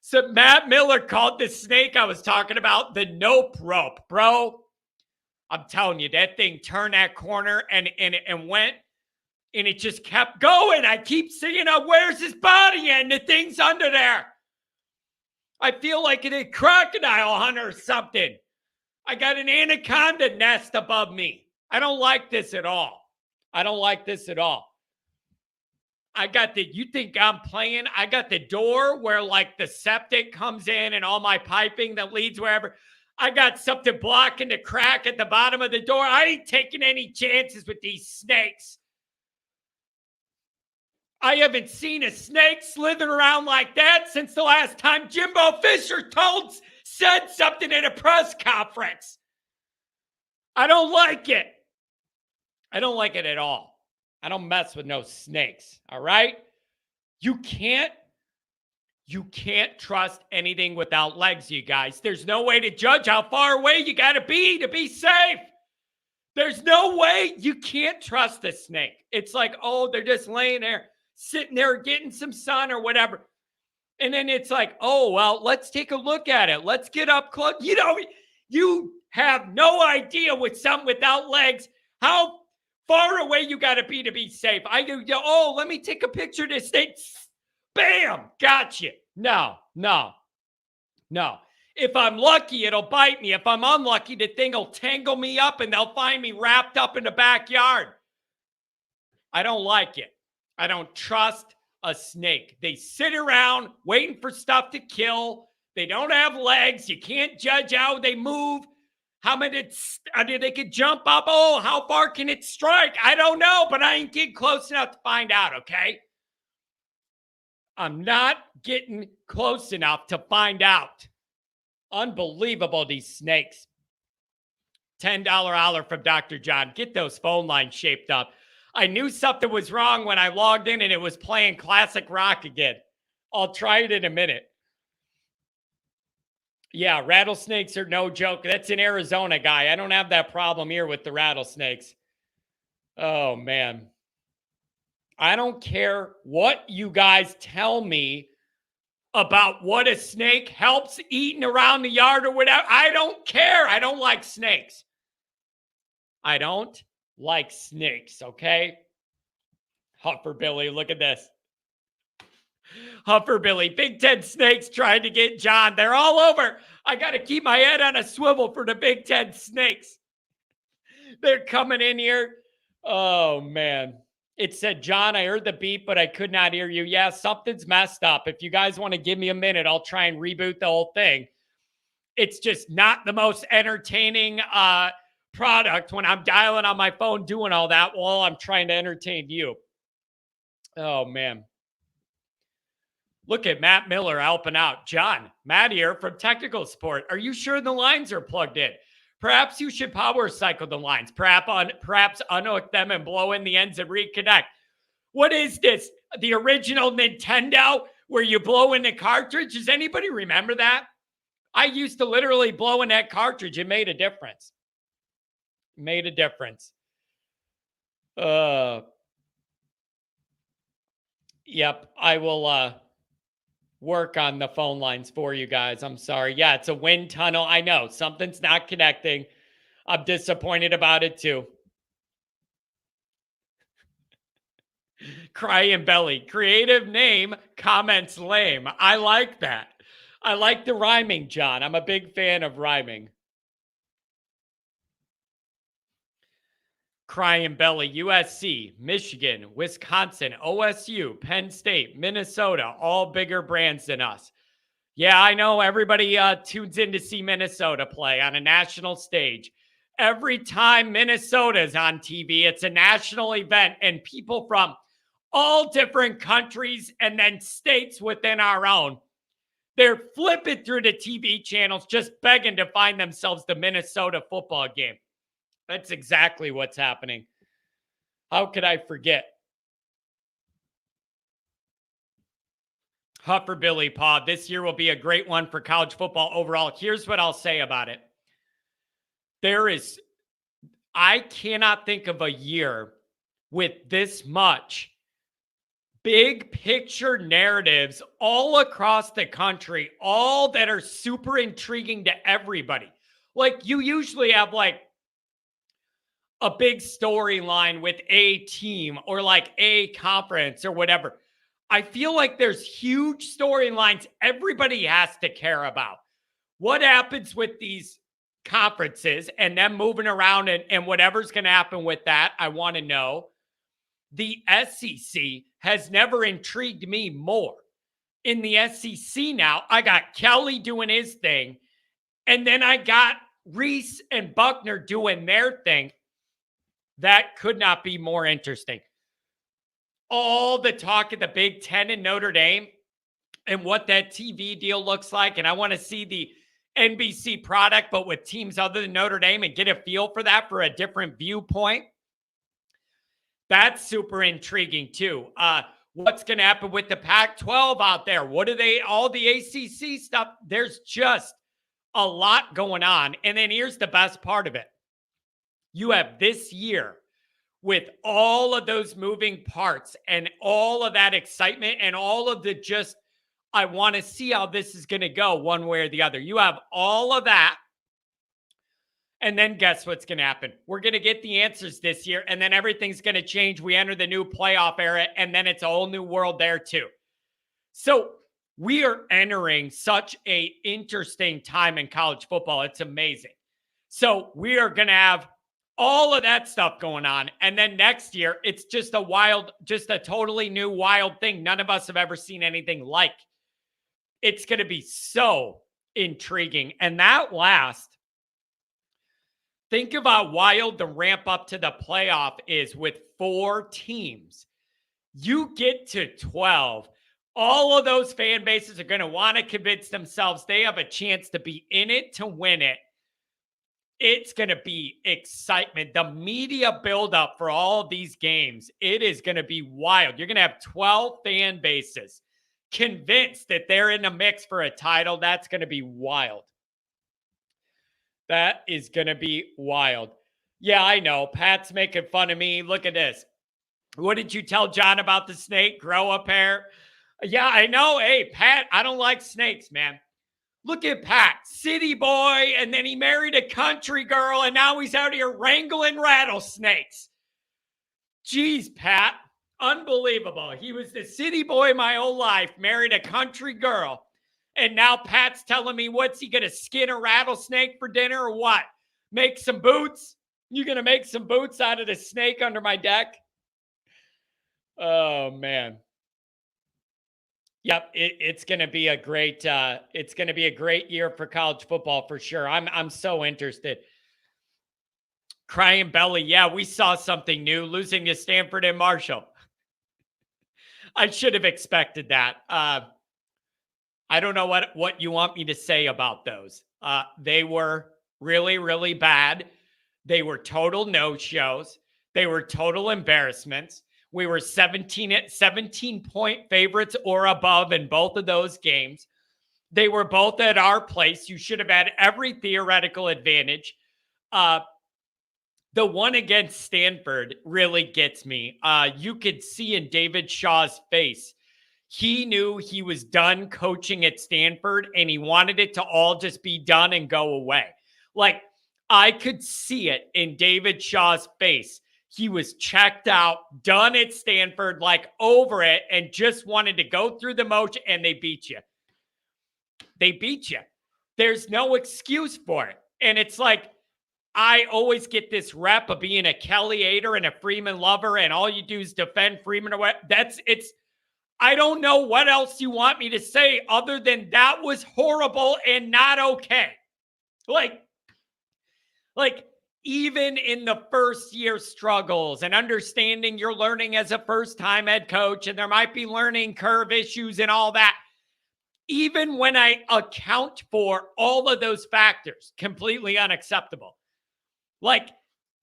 So Matt Miller called the snake I was talking about the nope rope. Bro, I'm telling you, that thing turned that corner and went, and it just kept going. I keep seeing, where's his body? And the thing's under there. I feel like a crocodile hunter or something. I got an anaconda nest above me. I don't like this at all. I don't like this at all. You think I'm playing? I got the door where like the septic comes in and all my piping that leads wherever. I got something blocking the crack at the bottom of the door. I ain't taking any chances with these snakes. I haven't seen a snake slithering around like that since the last time Jimbo Fisher said something in a press conference. I don't like it. I don't like it at all. I don't mess with no snakes, all right? You can't trust anything without legs, you guys. There's no way to judge how far away you got to be safe. There's no way. You can't trust a snake. It's like, oh, they're just laying there, sitting there getting some sun or whatever. And then it's like, oh, well, let's take a look at it. Let's get up close. You have no idea with something without legs how far away you got to be safe. I go, oh, let me take a picture of this thing. Bam, gotcha. No. If I'm lucky, it'll bite me. If I'm unlucky, the thing will tangle me up and they'll find me wrapped up in the backyard. I don't like it. I don't trust a snake. They sit around waiting for stuff to kill. They don't have legs. You can't judge how they move. How many they could jump up? Oh, how far can it strike? I don't know, but I ain't getting close enough to find out, okay? I'm not getting close enough to find out. Unbelievable, these snakes. $10 holler from Dr. John. Get those phone lines shaped up. I knew something was wrong when I logged in and it was playing classic rock again. I'll try it in a minute. Yeah, rattlesnakes are no joke. That's an Arizona guy. I don't have that problem here with the rattlesnakes. Oh, man. I don't care what you guys tell me about what a snake helps eating around the yard or whatever. I don't care. I don't like snakes. I don't like snakes, okay? Huffer Billy, look at this. Huffer Billy, Big Ten snakes trying to get John. They're all over. I got to keep my head on a swivel for the Big Ten snakes. They're coming in here. Oh, man. It said, John, I heard the beep, but I could not hear you. Yeah, something's messed up. If you guys want to give me a minute, I'll try and reboot the whole thing. It's just not the most entertaining product when I'm dialing on my phone doing all that while I'm trying to entertain you. Oh, man. Look at Matt Miller helping out. John, Matt here from Technical Support. Are you sure the lines are plugged in? Perhaps you should power cycle the lines. Perhaps unhook them and blow in the ends and reconnect. What is this? The original Nintendo where you blow in the cartridge? Does anybody remember that? I used to literally blow in that cartridge. It made a difference. Made a difference. Yep, I will work on the phone lines for you guys. I'm sorry. Yeah, it's a wind tunnel. I know something's not connecting. I'm disappointed about it too. Crying Belly. Creative name, comments lame. I like that. I like the rhyming, John. I'm a big fan of rhyming. Crying Belly, USC, Michigan, Wisconsin, OSU, Penn State, Minnesota, all bigger brands than us. Yeah, I know everybody tunes in to see Minnesota play on a national stage. Every time Minnesota's on TV, it's a national event, and people from all different countries and then states within our own, they're flipping through the TV channels just begging to find themselves the Minnesota football game. That's exactly what's happening. How could I forget? Huffer Billy Pod, this year will be a great one for college football overall. Here's what I'll say about it. I cannot think of a year with this much big picture narratives all across the country, all that are super intriguing to everybody. Like you usually have like a big storyline with a team or like a conference or whatever. I feel like there's huge storylines everybody has to care about. What happens with these conferences and them moving around and whatever's going to happen with that, I want to know. The SEC has never intrigued me more. In the SEC now, I got Kelly doing his thing, and then I got Reese and Buckner doing their thing. That could not be more interesting. All the talk at the Big Ten and Notre Dame and what that TV deal looks like, and I want to see the NBC product, but with teams other than Notre Dame and get a feel for that for a different viewpoint. That's super intriguing too. What's going to happen with the Pac-12 out there? What are they, all the ACC stuff? There's just a lot going on. And then here's the best part of it. You have this year with all of those moving parts and all of that excitement and all of the just, I want to see how this is going to go one way or the other. You have all of that. And then guess what's going to happen? We're going to get the answers this year, and then everything's going to change. We enter the new playoff era, and then it's a whole new world there too. So we are entering such an interesting time in college football. It's amazing. So we are going to have all of that stuff going on. And then next year, it's just a totally new wild thing. None of us have ever seen anything like. It's going to be so intriguing. And that last, think about how wild the ramp up to the playoff is with 4 teams. You get to 12. All of those fan bases are going to want to convince themselves they have a chance to be in it to win it. It's going to be excitement. The media buildup for all of these games, it is going to be wild. You're going to have 12 fan bases convinced that they're in the mix for a title. That's going to be wild. That is going to be wild. Yeah, I know. Pat's making fun of me. Look at this. What did you tell John about the snake? Grow a pair? Yeah, I know. Hey, Pat, I don't like snakes, man. Look at Pat, city boy, and then he married a country girl, and now he's out here wrangling rattlesnakes. Jeez, Pat, unbelievable. He was the city boy my whole life, married a country girl, and now Pat's telling me what's he going to skin a rattlesnake for dinner or what? Make some boots? You going to make some boots out of the snake under my deck? Oh, man. Yep, it's going to be a great year for college football for sure. I'm so interested. Crying Belly, yeah, we saw something new, losing to Stanford and Marshall. I should have expected that. I don't know what you want me to say about those. They were really, really bad. They were total no-shows. They were total embarrassments. We were 17-point favorites or above in both of those games. They were both at our place. You should have had every theoretical advantage. The one against Stanford really gets me. You could see in David Shaw's face, he knew he was done coaching at Stanford and he wanted it to all just be done and go away. Like, I could see it in David Shaw's face. He was checked out, done at Stanford, like over it, and just wanted to go through the motion, and they beat you. They beat you. There's no excuse for it. And it's like, I always get this rep of being a Kelly-ater and a Freeman lover, and all you do is defend Freeman. I don't know what else you want me to say other than that was horrible and not okay. Like even in the first year struggles and understanding you're learning as a first-time head coach and there might be learning curve issues and all that, even when I account for all of those factors, completely unacceptable. Like,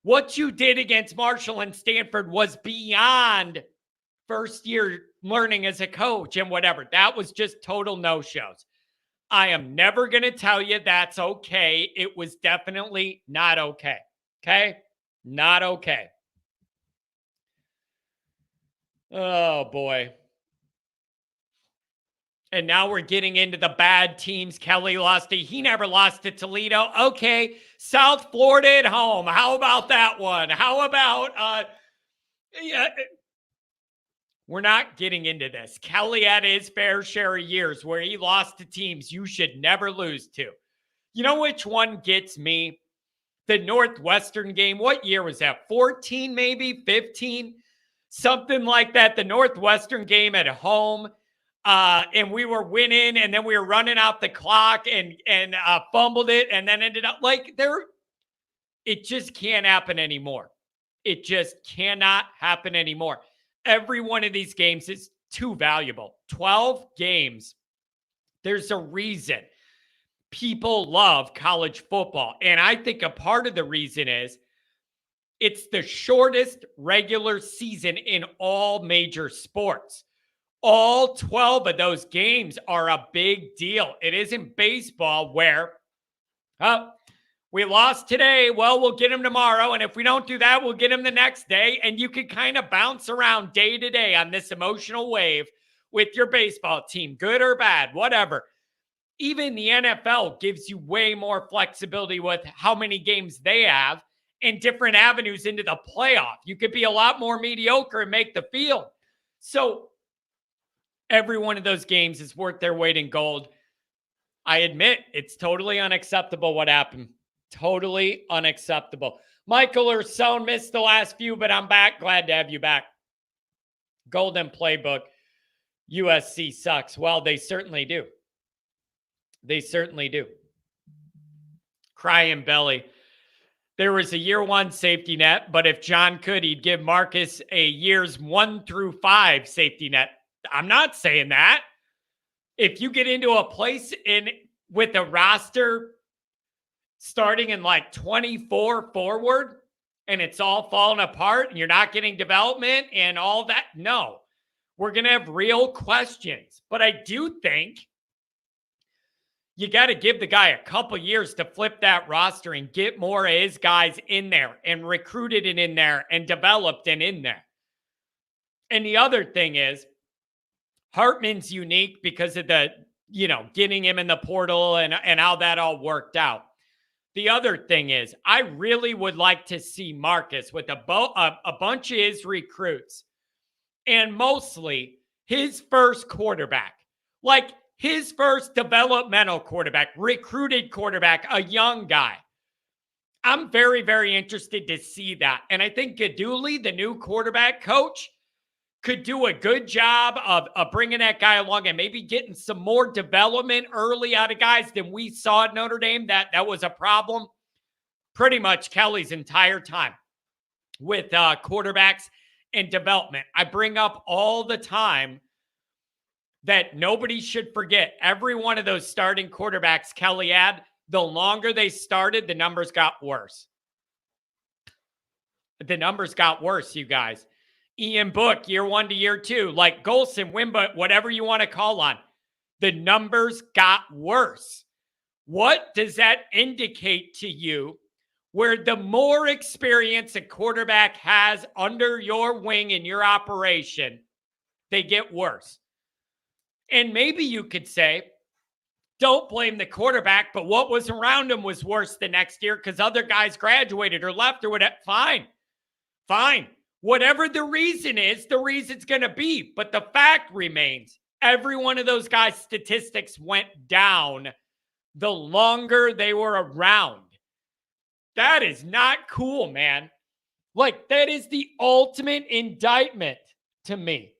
what you did against Marshall and Stanford was beyond first year learning as a coach and whatever. That was just total no-shows. I am never going to tell you that's okay. It was definitely not okay. Okay? Not okay. Oh, boy. And now we're getting into the bad teams. Kelly lost to, he never lost to Toledo. Okay, South Florida at home. How about that one? How about, we're not getting into this. Kelly had his fair share of years where he lost to teams you should never lose to. You know which one gets me? The Northwestern game. What year was that? 14, maybe 15? Something like that. The Northwestern game at home. And we were winning, and then we were running out the clock and fumbled it, and then ended up like there. It just can't happen anymore. It just cannot happen anymore. Every one of these games is too valuable. 12 games. There's a reason people love college football, and I think a part of the reason is it's the shortest regular season in all major sports. All 12 of those games are a big deal. It isn't baseball where, we lost today. Well, we'll get them tomorrow. And if we don't do that, we'll get them the next day. And you can kind of bounce around day to day on this emotional wave with your baseball team, good or bad, whatever. Even the NFL gives you way more flexibility with how many games they have and different avenues into the playoff. You could be a lot more mediocre and make the field. So, every one of those games is worth their weight in gold. I admit it's totally unacceptable what happened. Totally unacceptable. Michael Ursone missed the last few, but I'm back. Glad to have you back. Golden playbook. USC sucks. Well, they certainly do. They certainly do. Crying belly. There was a year one safety net, but if John could, he'd give Marcus a years 1 through 5 safety net. I'm not saying that. If you get into a place with a roster starting in like 24 forward and it's all falling apart and you're not getting development and all that, no. We're going to have real questions. But I do think you got to give the guy a couple years to flip that roster and get more of his guys in there and recruited and in there and developed and in there. And the other thing is, Hartman's unique because of the, getting him in the portal and how that all worked out. The other thing is, I really would like to see Marcus with a bunch of his recruits and mostly his first quarterback, like his first developmental quarterback, recruited quarterback, a young guy. I'm very, very interested to see that. And I think Gaduli, the new quarterback coach, could do a good job of bringing that guy along and maybe getting some more development early out of guys than we saw at Notre Dame. That was a problem pretty much Kelly's entire time with quarterbacks and development. I bring up all the time that nobody should forget. Every one of those starting quarterbacks Kelly had, the longer they started, the numbers got worse. The numbers got worse, you guys. Ian Book, year 1 to year 2, like Golson, Wimba, whatever you want to call on, the numbers got worse. What does that indicate to you? Where the more experience a quarterback has under your wing in your operation, they get worse. And maybe you could say, don't blame the quarterback, but what was around him was worse the next year because other guys graduated or left or whatever. Fine. Whatever the reason is, the reason's going to be. But the fact remains, every one of those guys' statistics went down the longer they were around. That is not cool, man. Like, that is the ultimate indictment to me.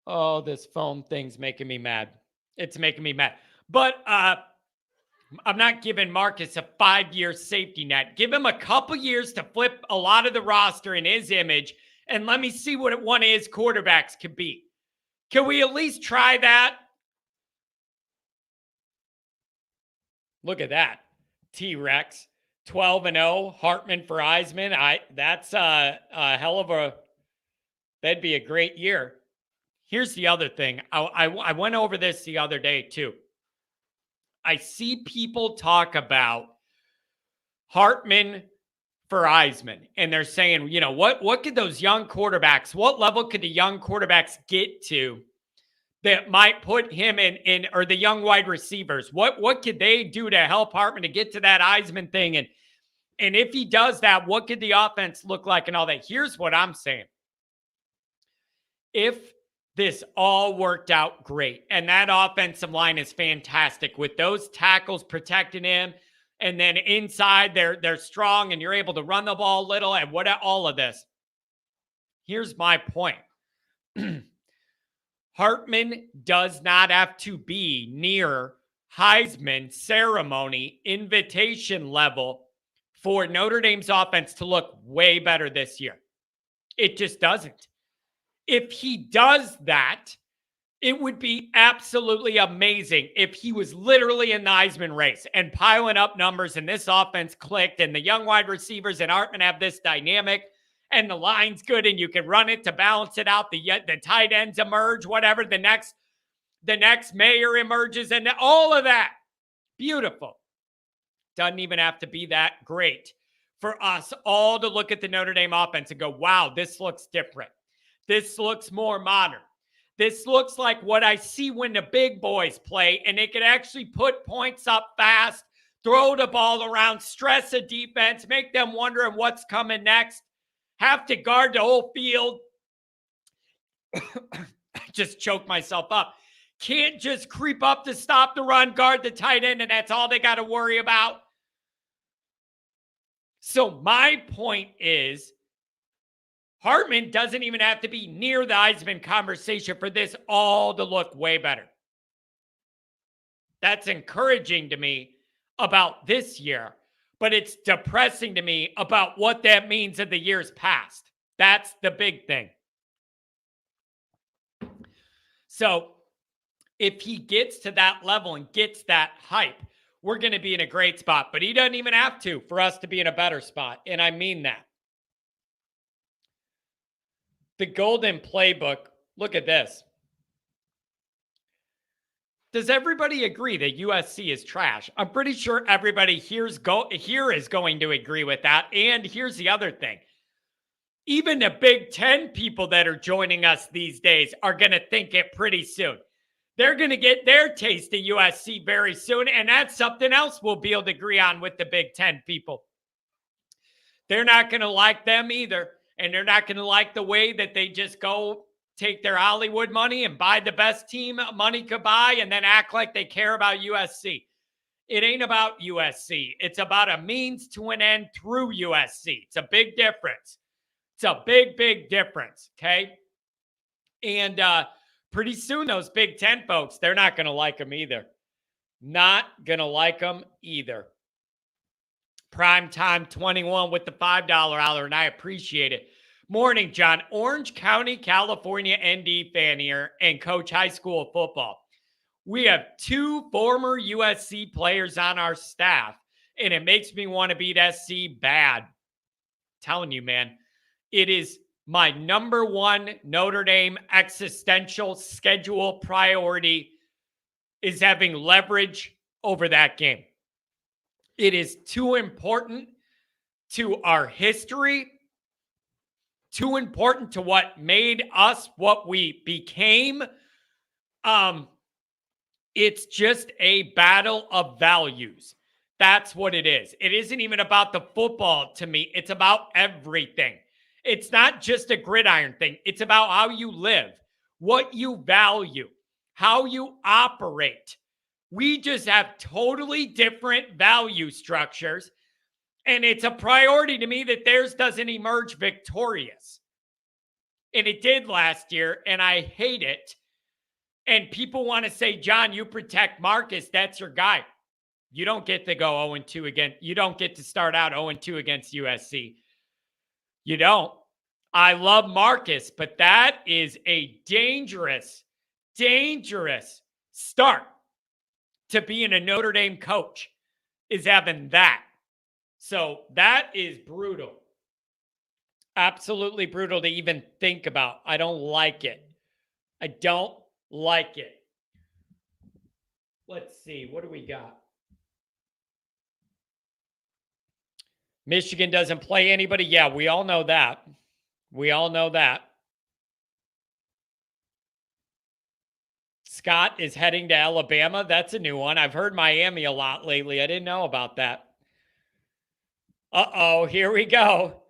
Oh, this phone thing's making me mad. It's making me mad. But I'm not giving Marcus a 5-year safety net. Give him a couple years to flip a lot of the roster in his image, and let me see what one of his quarterbacks could be. Can we at least try that? Look at that. T-Rex, 12-0, Hartman for Heisman. That's a hell of a, that'd be a great year. Here's the other thing. I went over this the other day too. I see people talk about Hartman for Heisman, and they're saying, you know, what could those young quarterbacks, what level could the young quarterbacks get to that might put him in or the young wide receivers? What could they do to help Hartman to get to that Heisman thing? And if he does that, what could the offense look like and all that? Here's what I'm saying. If this all worked out great, and that offensive line is fantastic with those tackles protecting him, and then inside they're strong, and you're able to run the ball a little, and all of this. Here's my point. Hartman does not have to be near Heisman ceremony invitation level for Notre Dame's offense to look way better this year. It just doesn't. If he does that, it would be absolutely amazing if he was literally in the Heisman race and piling up numbers and this offense clicked and the young wide receivers and Hartman have this dynamic and the line's good and you can run it to balance it out. The tight ends emerge, whatever, the next mayor emerges and all of that. Beautiful. Doesn't even have to be that great for us all to look at the Notre Dame offense and go, wow, this looks different. This looks more modern. This looks like what I see when the big boys play, and they can actually put points up fast, throw the ball around, stress a defense, make them wondering what's coming next, have to guard the whole field. Just choke myself up. Can't just creep up to stop the run, guard the tight end, and that's all they got to worry about. So my point is, Hartman doesn't even have to be near the Heisman conversation for this all to look way better. That's encouraging to me about this year, but it's depressing to me about what that means in the years past. That's the big thing. So if he gets to that level and gets that hype, we're going to be in a great spot, but he doesn't even have to for us to be in a better spot. And I mean that. The Golden Playbook, look at this. Does everybody agree that USC is trash? I'm pretty sure everybody here is going to agree with that. And here's the other thing. Even the Big Ten people that are joining us these days are going to think it pretty soon. They're going to get their taste of USC very soon, and that's something else we'll be able to agree on with the Big Ten people. They're not going to like them either. And they're not going to like the way that they just go take their Hollywood money and buy the best team money could buy and then act like they care about USC. It ain't about USC. It's about a means to an end through USC. It's a big difference. It's a big, big difference, okay? And pretty soon, those Big Ten folks, they're not going to like them either. Not going to like them either. Primetime 21 with the $5 hour, and I appreciate it. Morning, John. Orange County, California ND fan here and coach high school football. We have 2 former USC players on our staff, and it makes me want to beat SC bad. Telling you, man, it is my number one Notre Dame existential schedule priority is having leverage over that game. It is too important to our history, too important to what made us what we became. It's just a battle of values. That's what it is. It isn't even about the football to me. It's about everything. It's not just a gridiron thing. It's about how you live, what you value, how you operate. We just have totally different value structures, and it's a priority to me that theirs doesn't emerge victorious. And it did last year, and I hate it. And people want to say, John, you protect Marcus. That's your guy. You don't get to go 0-2 again. You don't get to start out 0-2 against USC. You don't. I love Marcus, but that is a dangerous, dangerous start to being a Notre Dame coach, is having that. So that is brutal. Absolutely brutal to even think about. I don't like it. I don't like it. Let's see. What do we got? Michigan doesn't play anybody. Yeah, we all know that. We all know that. Scott is heading to Alabama. That's a new one. I've heard Miami a lot lately. I didn't know about that. Uh-oh, here we go.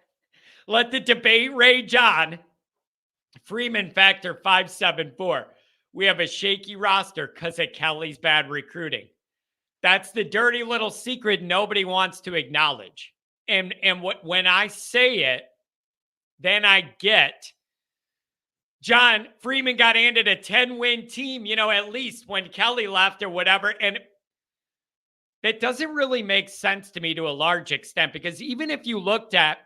Let the debate rage on. Freeman factor 574. We have a shaky roster because of Kelly's bad recruiting. That's the dirty little secret nobody wants to acknowledge. And when I say it, then I get, John, Freeman got handed a 10-win team, at least when Kelly left or whatever. And that doesn't really make sense to me to a large extent, because even if you looked at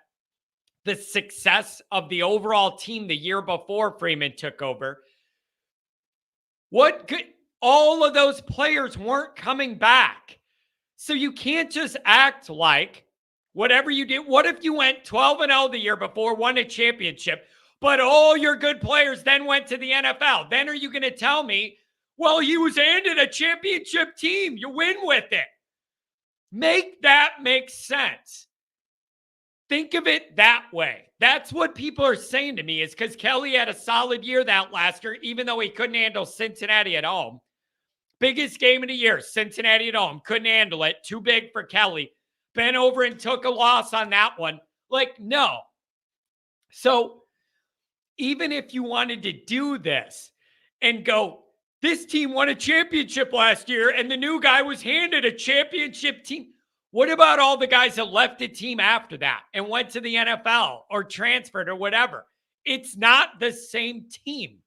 the success of the overall team the year before Freeman took over, all of those players weren't coming back. So you can't just act like whatever you did. What if you went 12-0 the year before, won a championship, but all your good players then went to the NFL? Then are you going to tell me, well, he was handed a championship team, you win with it? Make that make sense. Think of it that way. That's what people are saying to me, is because Kelly had a solid year that last year, even though he couldn't handle Cincinnati at home. Biggest game of the year, Cincinnati at home. Couldn't handle it. Too big for Kelly. Bent over and took a loss on that one. No. So even if you wanted to do this and go, this team won a championship last year and the new guy was handed a championship team, what about all the guys that left the team after that and went to the NFL or transferred or whatever? It's not the same team.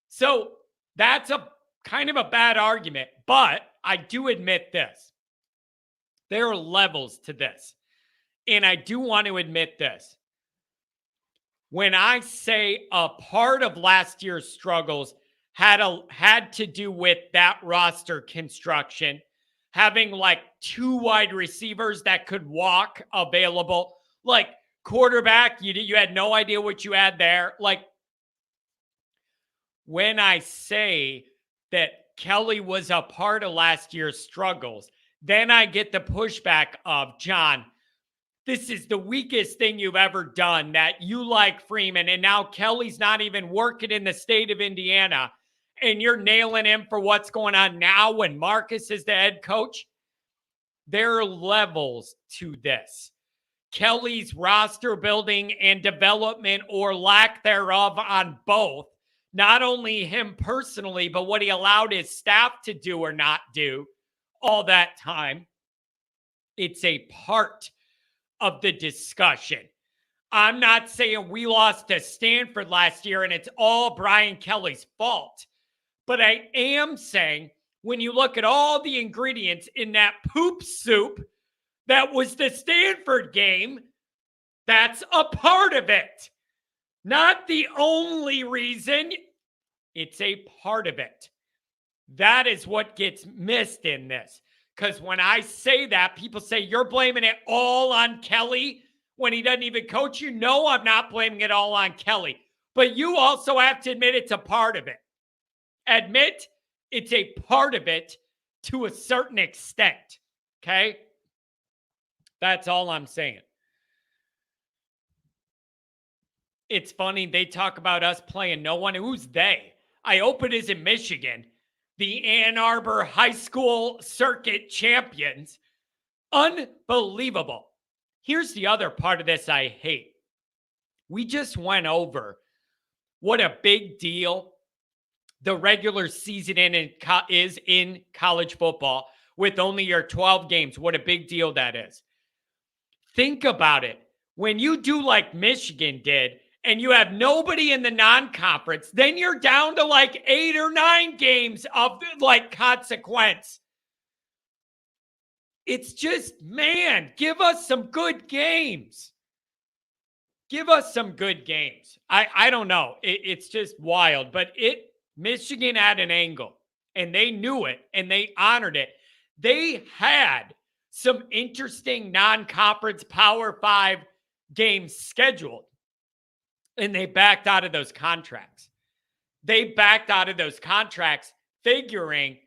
So that's a kind of a bad argument, but I do admit this. There are levels to this. And I do want to admit this. When I say a part of last year's struggles had to do with that roster construction, having 2 wide receivers that could walk available, quarterback, you had no idea what you had there. When I say that Kelly was a part of last year's struggles, then I get the pushback of, John, this is the weakest thing you've ever done, that you like Freeman, and now Kelly's not even working in the state of Indiana, and you're nailing him for what's going on now when Marcus is the head coach. There are levels to this. Kelly's roster building and development, or lack thereof, on both, not only him personally, but what he allowed his staff to do or not do all that time. It's a part of the discussion. I'm not saying we lost to Stanford last year and it's all Brian Kelly's fault, but I am saying when you look at all the ingredients in that poop soup that was the Stanford game, that's a part of it. Not the only reason. It's a part of it. That is what gets missed in this. Because when I say that, people say, you're blaming it all on Kelly when he doesn't even coach you. No, I'm not blaming it all on Kelly. But you also have to admit it's a part of it. Admit it's a part of it to a certain extent. Okay? That's all I'm saying. It's funny. They talk about us playing no one. Who's they? I hope it isn't Michigan, the Ann Arbor High School Circuit champions. Unbelievable. Here's the other part of this I hate. We just went over what a big deal the regular season is in college football with only your 12 games. What a big deal that is. Think about it. When you do like Michigan did, and you have nobody in the non-conference, then you're down to like 8 or 9 games of like consequence. It's just, man, give us some good games. Give us some good games. I don't know. It's just wild. But Michigan had an angle, and they knew it, and they honored it. They had some interesting non-conference Power 5 games scheduled, and they backed out of those contracts. They backed out of those contracts figuring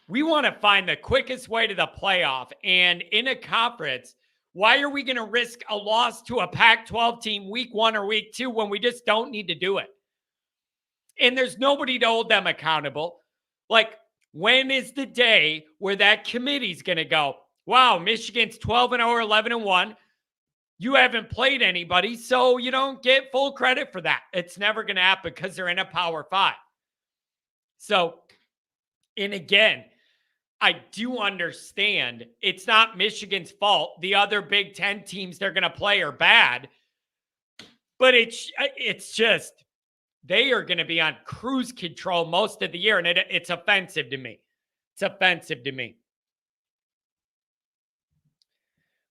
we want to find the quickest way to the playoff. And in a conference, why are we going to risk a loss to a Pac-12 team week 1 or week 2 when we just don't need to do it? And there's nobody to hold them accountable. Like, when is the day where that committee's going to go, wow, Michigan's 12-0 or 11-1. You haven't played anybody, so you don't get full credit for that. It's never going to happen because they're in a Power 5. So, and again, I do understand it's not Michigan's fault. The other Big Ten teams they're going to play are bad. But it's just, they are going to be on cruise control most of the year, and it's offensive to me. It's offensive to me.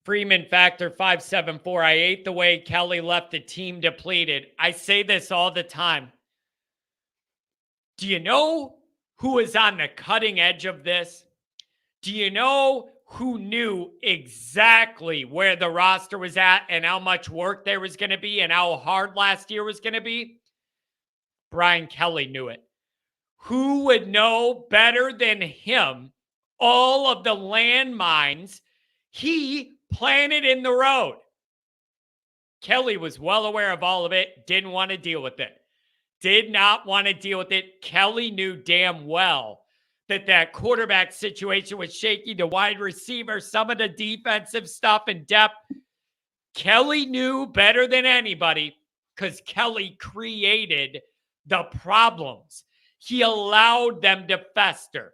Freeman Factor 574. I hate the way Kelly left the team depleted. I say this all the time. Do you know who is on the cutting edge of this? Do you know who knew exactly where the roster was at and how much work there was going to be and how hard last year was going to be? Brian Kelly knew it. Who would know better than him all of the landmines he planted in the road? Kelly was well aware of all of it, didn't want to deal with it. Did not want to deal with it. Kelly knew damn well that quarterback situation was shaky, the wide receiver, some of the defensive stuff and depth. Kelly knew better than anybody because Kelly created the problems. He allowed them to fester.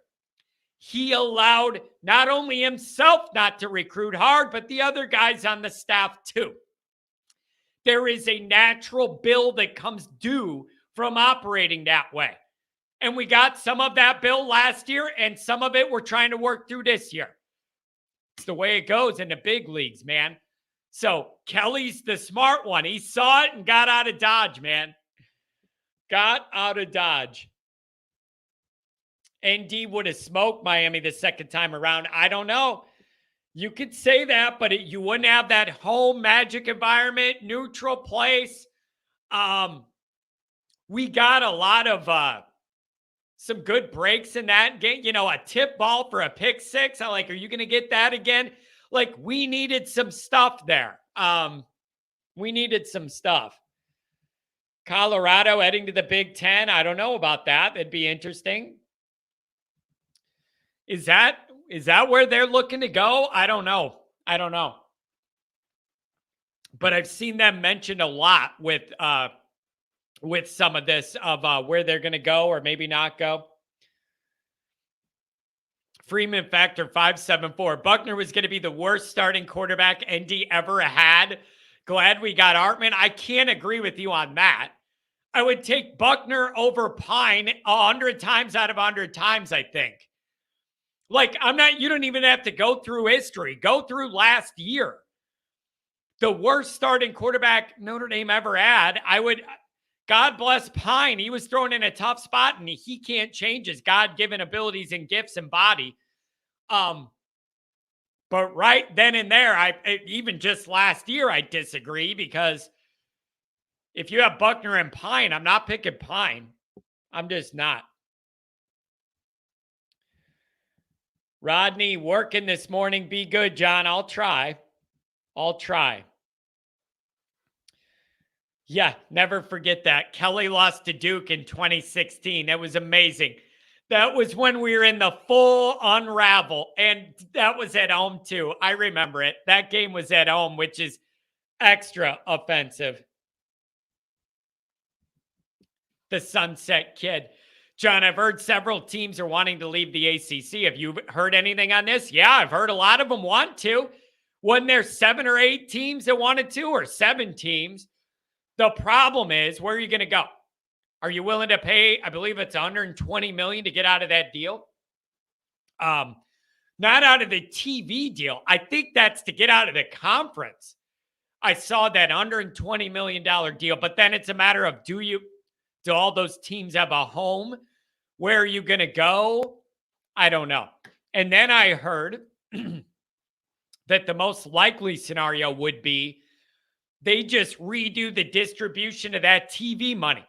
He allowed not only himself not to recruit hard, but the other guys on the staff too. There is a natural bill that comes due from operating that way. And we got some of that bill last year, and some of it we're trying to work through this year. It's the way it goes in the big leagues, man. So Kelly's the smart one. He saw it and got out of Dodge, man. Got out of Dodge. ND would have smoked Miami the second time around. I don't know. You could say that, but you wouldn't have that home magic environment, neutral place. We got a lot of some good breaks in that game. You know, a tip ball for a pick six. I like, are you going to get that again? Like, we needed some stuff there. We needed some stuff. Colorado heading to the Big Ten. I don't know about that. That'd be interesting. Is that where they're looking to go? I don't know. But I've seen them mentioned a lot with some of this of where they're going to go or maybe not go. Freeman Factor 574. Buckner was going to be the worst starting quarterback ND ever had. Glad we got Hartman. I can't agree with you on that. I would take Buckner over Pine 100 times out of 100 times, I think. Like, you don't even have to go through history. Go through last year. the worst starting quarterback Notre Dame ever had. God bless Pine. He was thrown in a tough spot, and he can't change his God-given abilities and gifts and body. But right then and there, even just last year, I disagree, because if you have Buckner and Pine, I'm not picking Pine. I'm just not. Rodney, working this morning. Be good, John. I'll try. Yeah, never forget that. Kelly lost to Duke in 2016. That was amazing. That was when we were in the full unravel, and that was at home too. I remember it. That game was at home, which is extra offensive. The Sunset Kid. John, I've heard several teams are wanting to leave the ACC. Have you heard anything on this? Yeah, I've heard a lot of them want to. Wasn't there 7 or 8 teams that wanted to, or 7 teams? The problem is, where are you going to go? Are you willing to pay, I believe it's $120 million to get out of that deal? Not out of the TV deal. I think that's to get out of the conference. I saw that $120 million deal, but then it's a matter of, do all those teams have a home? Where are you going to go? I don't know. And then I heard that the most likely scenario would be they just redo the distribution of that TV money.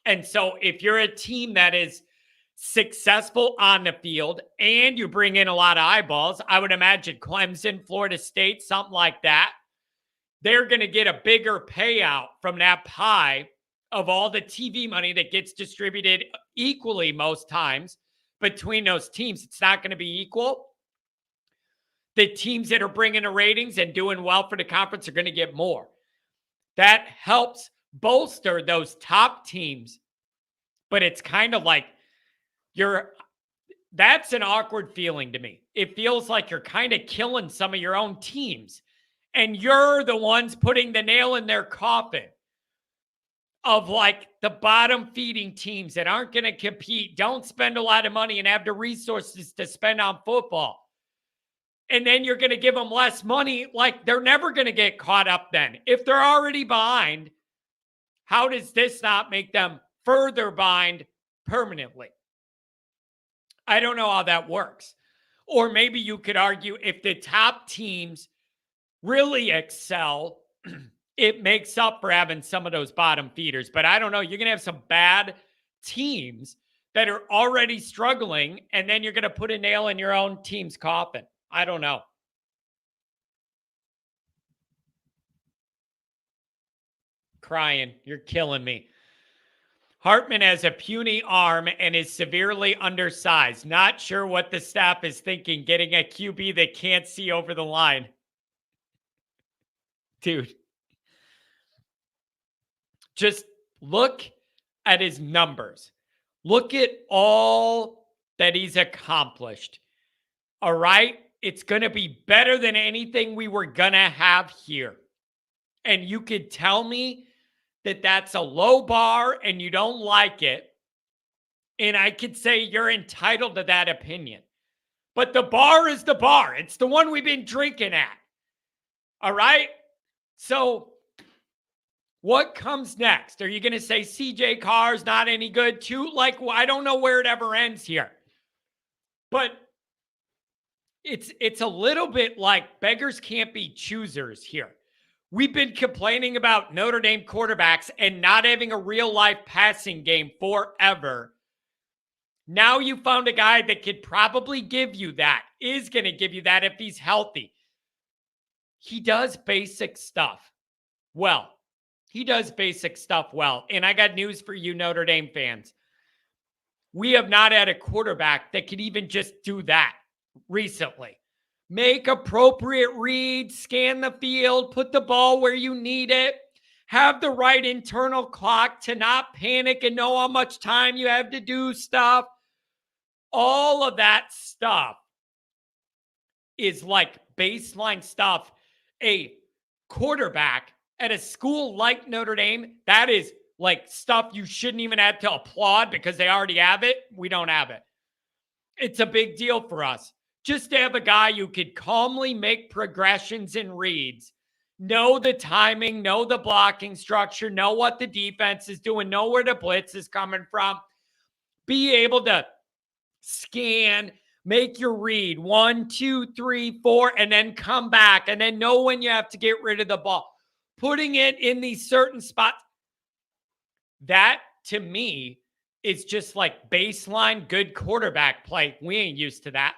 And so if you're a team that is successful on the field and you bring in a lot of eyeballs, I would imagine Clemson, Florida State, something like that, they're going to get a bigger payout from that pie of all the TV money that gets distributed equally most times between those teams. It's not going to be equal. The teams that are bringing the ratings and doing well for the conference are going to get more. That helps bolster those top teams. But it's kind of like that's an awkward feeling to me. It feels like you're kind of killing some of your own teams, and you're the ones putting the nail in their coffin of like the bottom feeding teams that aren't going to compete, don't spend a lot of money, and have the resources to spend on football. And then you're going to give them less money. Like, they're never going to get caught up then. If they're already behind, how does this not make them further behind permanently? I don't know how that works. Or maybe you could argue if the top teams really excel, it makes up for having some of those bottom feeders. But I don't know. You're going to have some bad teams that are already struggling, and then you're going to put a nail in your own team's coffin. I don't know. Crying. You're killing me. Hartman has a puny arm and is severely undersized. Not sure what the staff is thinking, getting a QB that can't see over the line. Dude. Just look at his numbers. Look at all that he's accomplished. All right? It's going to be better than anything we were going to have here. And you could tell me that that's a low bar and you don't like it. And I could say you're entitled to that opinion. But the bar is the bar. It's the one we've been drinking at. All right? So what comes next? Are you going to say CJ Carr's not any good too? Like, I don't know where it ever ends here. But it's a little bit like beggars can't be choosers here. We've been complaining about Notre Dame quarterbacks and not having a real-life passing game forever. Now you found a guy that could probably give you that, is going to give you that if he's healthy. He does basic stuff well. He does basic stuff well. And I got news for you, Notre Dame fans. We have not had a quarterback that could even just do that recently. Make appropriate reads, scan the field, put the ball where you need it, have the right internal clock to not panic and know how much time you have to do stuff. All of that stuff is like baseline stuff. A quarterback at a school like Notre Dame, that is like stuff you shouldn't even have to applaud because they already have it. We don't have it. It's a big deal for us. Just to have a guy who could calmly make progressions and reads know the timing, know the blocking structure, know what the defense is doing, know where the blitz is coming from, be able to scan, make your read 1, 2, 3, 4, and then come back, and then know when you have to get rid of the ball. Putting it in these certain spots. That to me is just like baseline good quarterback play. We ain't used to that.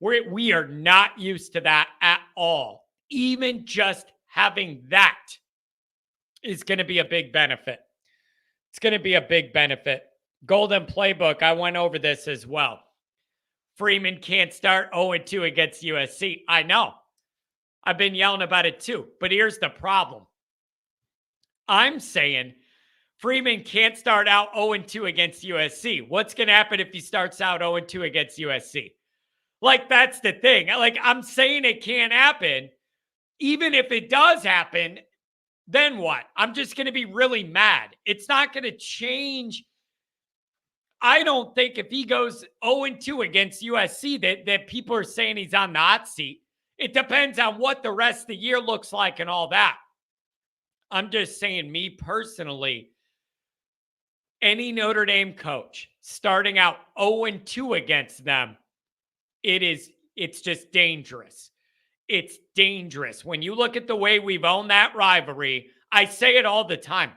We are not used to that at all. Even just having that is going to be a big benefit. It's going to be a big benefit. Golden Playbook, I went over this as well. Freeman can't start 0-2 against USC. I know. I've been yelling about it too. But here's the problem. I'm saying Freeman can't start out 0-2 against USC. What's going to happen if he starts out 0-2 against USC? Like, that's the thing. Like, I'm saying it can't happen. Even if it does happen, then what? I'm just going to be really mad. It's not going to change. I don't think if he goes 0-2 against USC that people are saying he's on the hot seat. It depends on what the rest of the year looks like and all that. I'm just saying, me personally, any Notre Dame coach starting out 0-2 against them, it's just dangerous. It's dangerous. When you look at the way we've owned that rivalry, I say it all the time.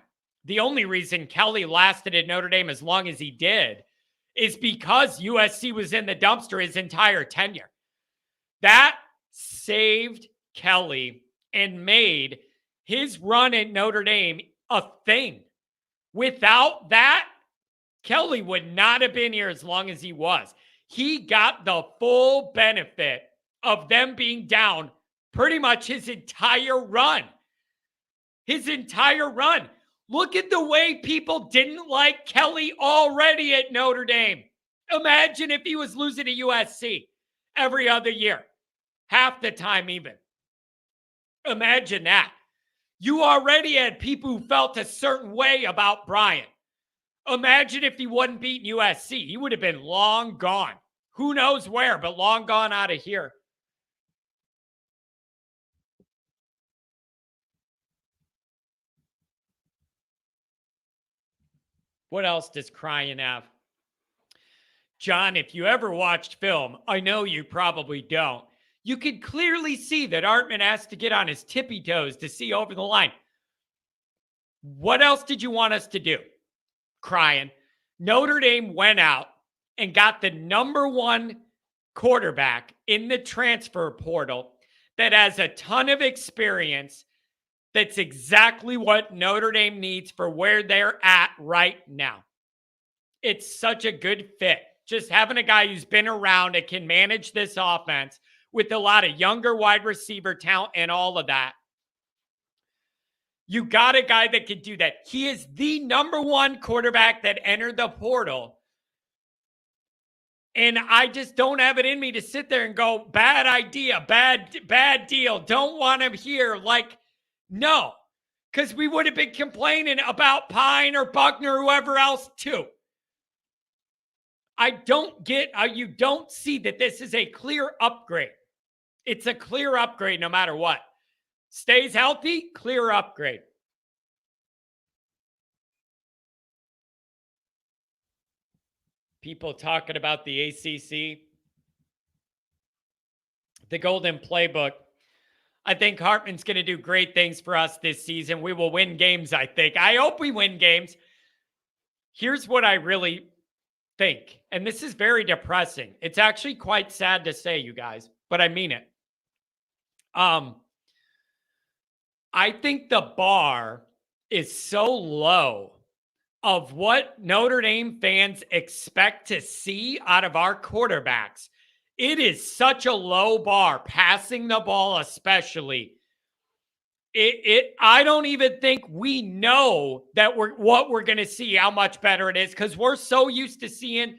The only reason Kelly lasted at Notre Dame as long as he did is because USC was in the dumpster his entire tenure. That saved Kelly and made his run at Notre Dame a thing. Without that, Kelly would not have been here as long as he was. He got the full benefit of them being down pretty much his entire run. His entire run. Look at the way people didn't like Kelly already at Notre Dame. Imagine if he was losing to USC every other year, half the time even. Imagine that. You already had people who felt a certain way about Bryant. Imagine if he wasn't beating USC. He would have been long gone. Who knows where, but long gone out of here. What else does Crying have? John, if you ever watched film, I know you probably don't. You could clearly see that Hartman has to get on his tippy toes to see over the line. What else did you want us to do? Crying. Notre Dame went out and got the number one quarterback in the transfer portal that has a ton of experience. That's exactly what Notre Dame needs for where they're at right now. It's such a good fit. Just having a guy who's been around and can manage this offense with a lot of younger wide receiver talent and all of that. You got a guy that can do that. He is the number one quarterback that entered the portal. And I just don't have it in me to sit there and go, bad idea, bad deal. Don't want him here. Like, no, because we would have been complaining about Pine or Buckner or whoever else too. I don't get how you don't see that this is a clear upgrade. It's a clear upgrade no matter what. Stays healthy, clear upgrade. People talking about the ACC. The Golden Playbook. I think Hartman's going to do great things for us this season. We will win games, I think. I hope we win games. Here's what I really think, and this is very depressing. It's actually quite sad to say, you guys, but I mean it. I think the bar is so low of what Notre Dame fans expect to see out of our quarterbacks. It is such a low bar, passing the ball especially. I don't even think we know that what we're going to see, how much better it is, because we're so used to seeing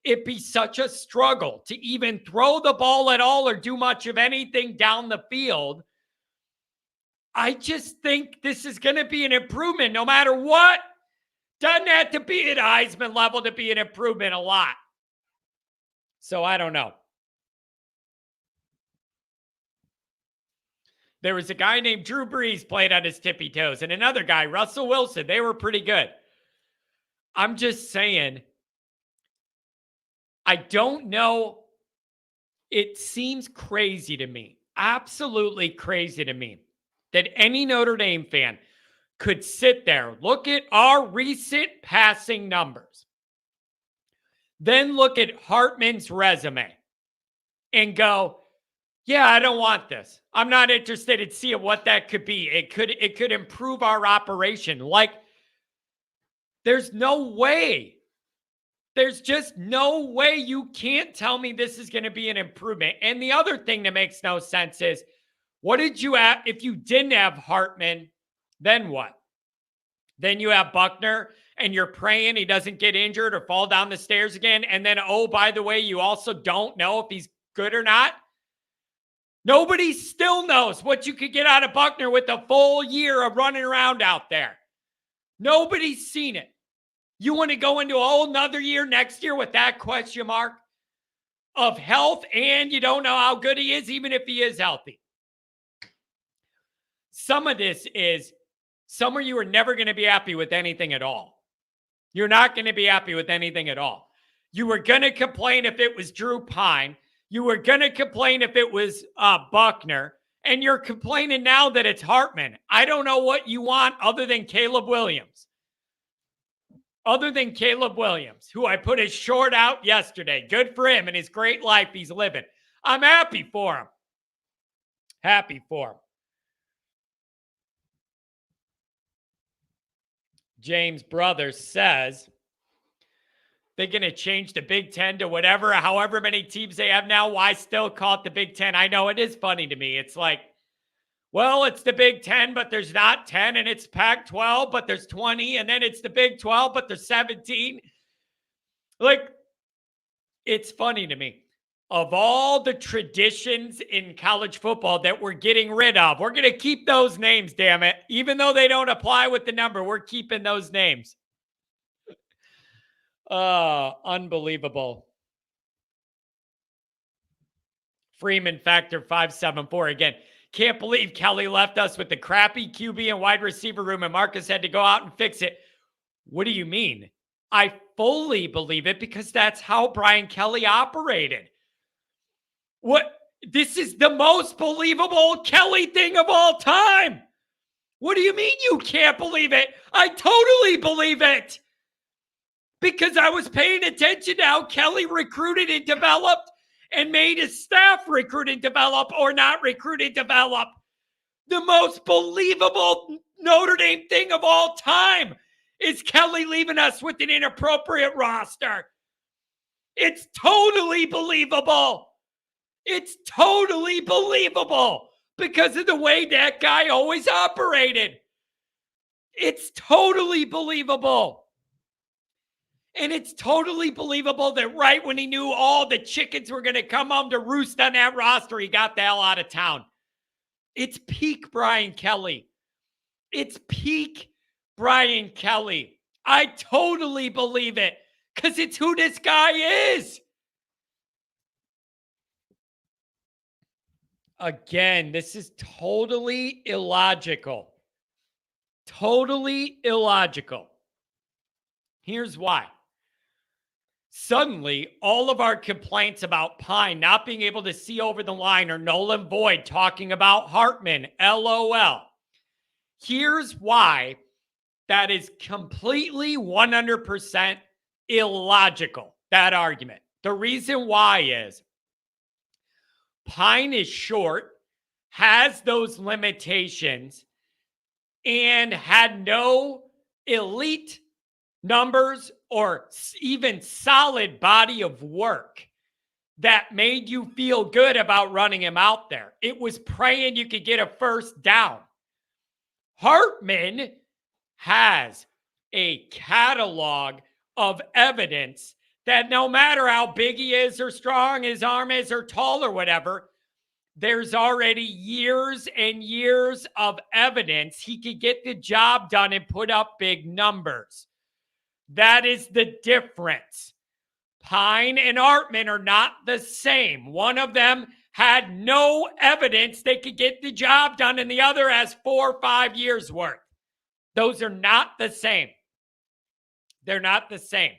it be such a struggle to even throw the ball at all or do much of anything down the field. I just think this is going to be an improvement no matter what. Doesn't have to be at Heisman level to be an improvement a lot. So I don't know. There was a guy named Drew Brees played on his tippy toes, and another guy, Russell Wilson. They were pretty good. I'm just saying, I don't know. It seems crazy to me, absolutely crazy to me, that any Notre Dame fan could sit there, look at our recent passing numbers, then look at Hartman's resume and go, yeah, I don't want this. I'm not interested in seeing what that could be. It could improve our operation. Like, there's no way. There's just no way. You can't tell me this is going to be an improvement. And the other thing that makes no sense is, what did you have if you didn't have Hartman? Then what? Then you have Buckner and you're praying he doesn't get injured or fall down the stairs again. And then, oh, by the way, you also don't know if he's good or not. Nobody still knows what you could get out of Buckner with a full year of running around out there. Nobody's seen it. You want to go into a whole nother year next year with that question mark of health, and you don't know how good he is, even if he is healthy. Some of this is, some of you are never going to be happy with anything at all. You're not going to be happy with anything at all. You were going to complain if it was Drew Pine. You were going to complain if it was Buckner. And you're complaining now that it's Hartman. I don't know what you want other than Caleb Williams. Other than Caleb Williams, who I put his short out yesterday. Good for him and his great life he's living. I'm happy for him. Happy for him. James Brothers says they're going to change the Big Ten to whatever, however many teams they have now. Why still call it the Big Ten? I know it is funny to me. It's like, well, it's the Big Ten, but there's not 10, and it's Pac-12, but there's 20, and then it's the Big 12, but there's 17. Like, it's funny to me. Of all the traditions in college football that we're getting rid of, we're going to keep those names, damn it. Even though they don't apply with the number, we're keeping those names. Unbelievable. Freeman factor 574 again. Can't believe Kelly left us with the crappy QB and wide receiver room and Marcus had to go out and fix it. What do you mean? I fully believe it because that's how Brian Kelly operated. What? This is the most believable Kelly thing of all time. What do you mean you can't believe it? I totally believe it. Because I was paying attention to how Kelly recruited and developed and made his staff recruit and develop or not recruit and develop. The most believable Notre Dame thing of all time is Kelly leaving us with an inappropriate roster. It's totally believable. It's totally believable because of the way that guy always operated. It's totally believable. And it's totally believable that right when he knew all the chickens were going to come home to roost on that roster, he got the hell out of town. It's peak Brian Kelly. It's peak Brian Kelly. I totally believe it because it's who this guy is. Again, this is totally illogical. Totally illogical. Here's why. Suddenly, all of our complaints about Pine not being able to see over the line or Nolan Boyd talking about Hartman, LOL. Here's why that is completely 100% illogical, that argument. The reason why is Pine is short, has those limitations, and had no elite numbers or even solid body of work that made you feel good about running him out there. It was praying you could get a first down. Hartman has a catalog of evidence that no matter how big he is or strong his arm is or tall or whatever, there's already years and years of evidence he could get the job done and put up big numbers. That is the difference. Pine and Hartman are not the same. One of them had no evidence they could get the job done, and the other has 4 or 5 years worth. Those are not the same. They're not the same.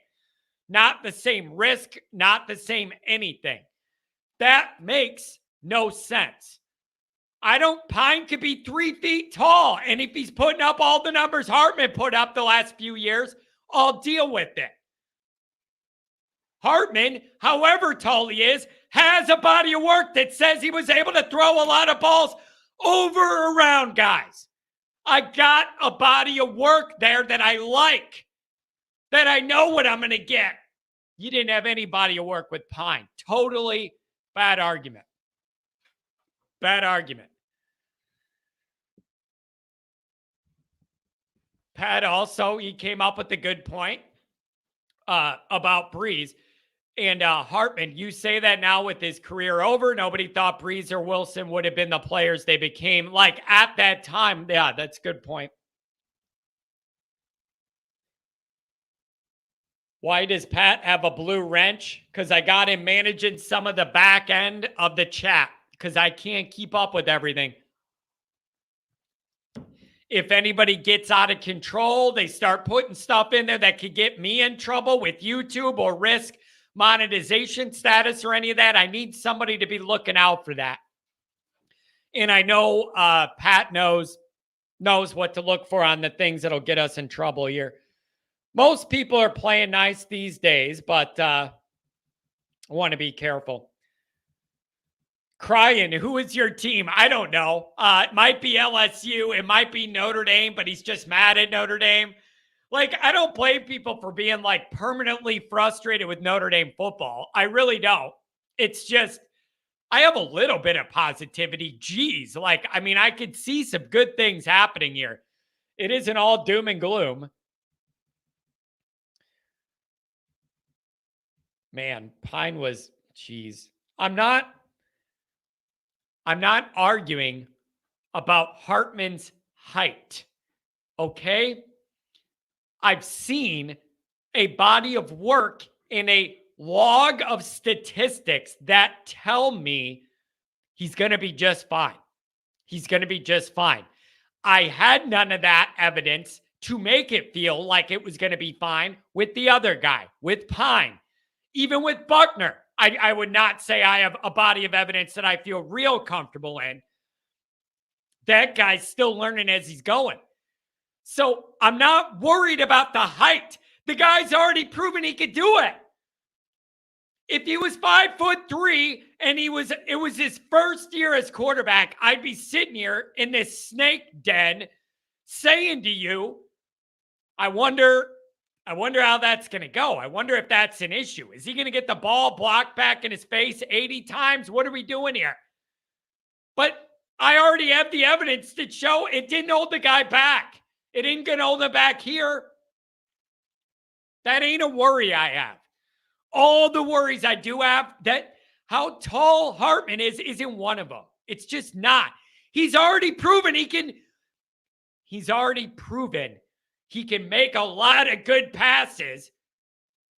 Not the same risk, not the same anything. That makes no sense. Pine could be 3 feet tall, and if he's putting up all the numbers Hartman put up the last few years, I'll deal with it. Hartman, however tall he is, has a body of work that says he was able to throw a lot of balls over or around guys. I got a body of work there that I like, that I know what I'm going to get. You didn't have any body of work with Pine. Totally bad argument. Bad argument. Pat also, he came up with a good point about Breeze. And Hartman, you say that now with his career over, nobody thought Breeze or Wilson would have been the players they became. Like at that time, yeah, that's a good point. Why does Pat have a blue wrench? Because I got him managing some of the back end of the chat because I can't keep up with everything. If anybody gets out of control, they start putting stuff in there that could get me in trouble with YouTube or risk monetization status or any of that. I need somebody to be looking out for that. And I know Pat knows what to look for on the things that'll get us in trouble here. Most people are playing nice these days, but I want to be careful. Crying, who is your team? I don't know. It might be LSU. It might be Notre Dame, but he's just mad at Notre Dame. Like, I don't blame people for being, like, permanently frustrated with Notre Dame football. I really don't. It's just, I have a little bit of positivity. Geez, like, I mean, I could see some good things happening here. It isn't all doom and gloom. Man, Pine was, geez. I'm not arguing about Hartman's height, okay? I've seen a body of work in a log of statistics that tell me he's going to be just fine. He's going to be just fine. I had none of that evidence to make it feel like it was going to be fine with the other guy, with Pine. Even with Buckner, I would not say I have a body of evidence that I feel real comfortable in. That guy's still learning as he's going. So I'm not worried about the height. The guy's already proven he could do it. If he was 5'3" and it was his first year as quarterback, I'd be sitting here in this snake den saying to you, I wonder how that's going to go. I wonder if that's an issue. Is he going to get the ball blocked back in his face 80 times? What are we doing here? But I already have the evidence to show it didn't hold the guy back. It ain't going to hold him back here. That ain't a worry I have. All the worries I do have, that how tall Hartman isn't one of them. It's just not. He's already proven he can make a lot of good passes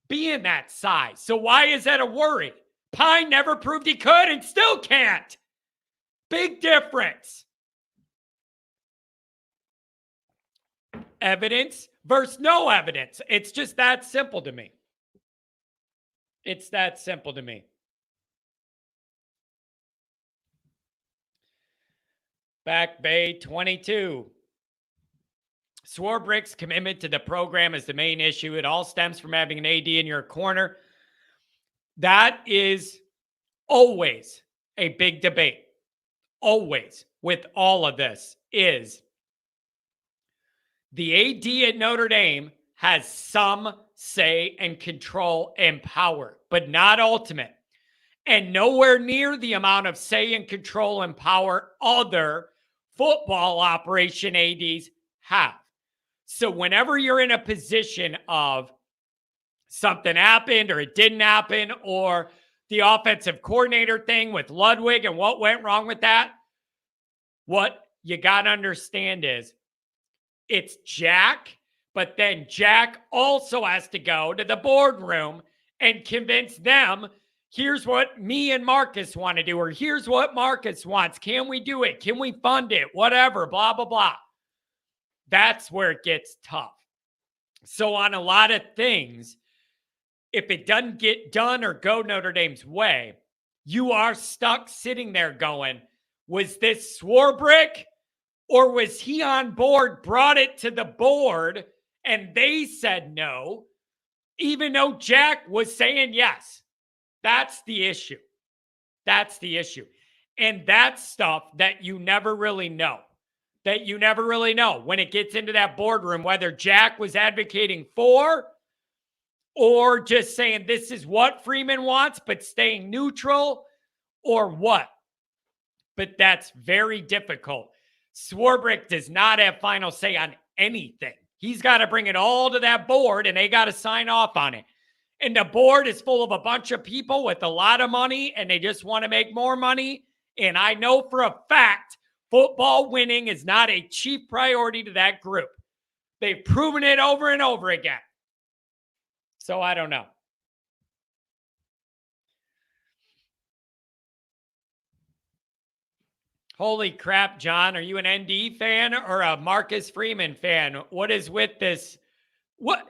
being that size. So why is that a worry? Pine never proved he could and still can't. Big difference. Evidence versus no evidence. It's just that simple to me. It's that simple to me. Back Bay 22. Swarbrick's commitment to the program is the main issue. It all stems from having an AD in your corner. That is always a big debate. Always with all of this is the AD at Notre Dame has some say and control and power, but not ultimate. And nowhere near the amount of say and control and power other football operation ADs have. So whenever you're in a position of something happened or it didn't happen, or the offensive coordinator thing with Ludwig and what went wrong with that, what you got to understand is it's Jack, but then Jack also has to go to the boardroom and convince them here's what me and Marcus want to do, or here's what Marcus wants. Can we do it? Can we fund it? Whatever, blah, blah, blah. That's where it gets tough. So on a lot of things, if it doesn't get done or go Notre Dame's way, you are stuck sitting there going, was this Swarbrick, or was he on board, brought it to the board, and they said no, even though Jack was saying yes? That's the issue. That's the issue. And that's stuff that you never really know. That you never really know when it gets into that boardroom, whether Jack was advocating for or just saying this is what Freeman wants, but staying neutral, or what. But that's very difficult. Swarbrick does not have final say on anything. He's got to bring it all to that board, and they got to sign off on it. And the board is full of a bunch of people with a lot of money, and they just want to make more money. And I know for a fact, football winning is not a chief priority to that group. They've proven it over and over again. So I don't know. Holy crap, John. Are you an ND fan or a Marcus Freeman fan? What is with this? What?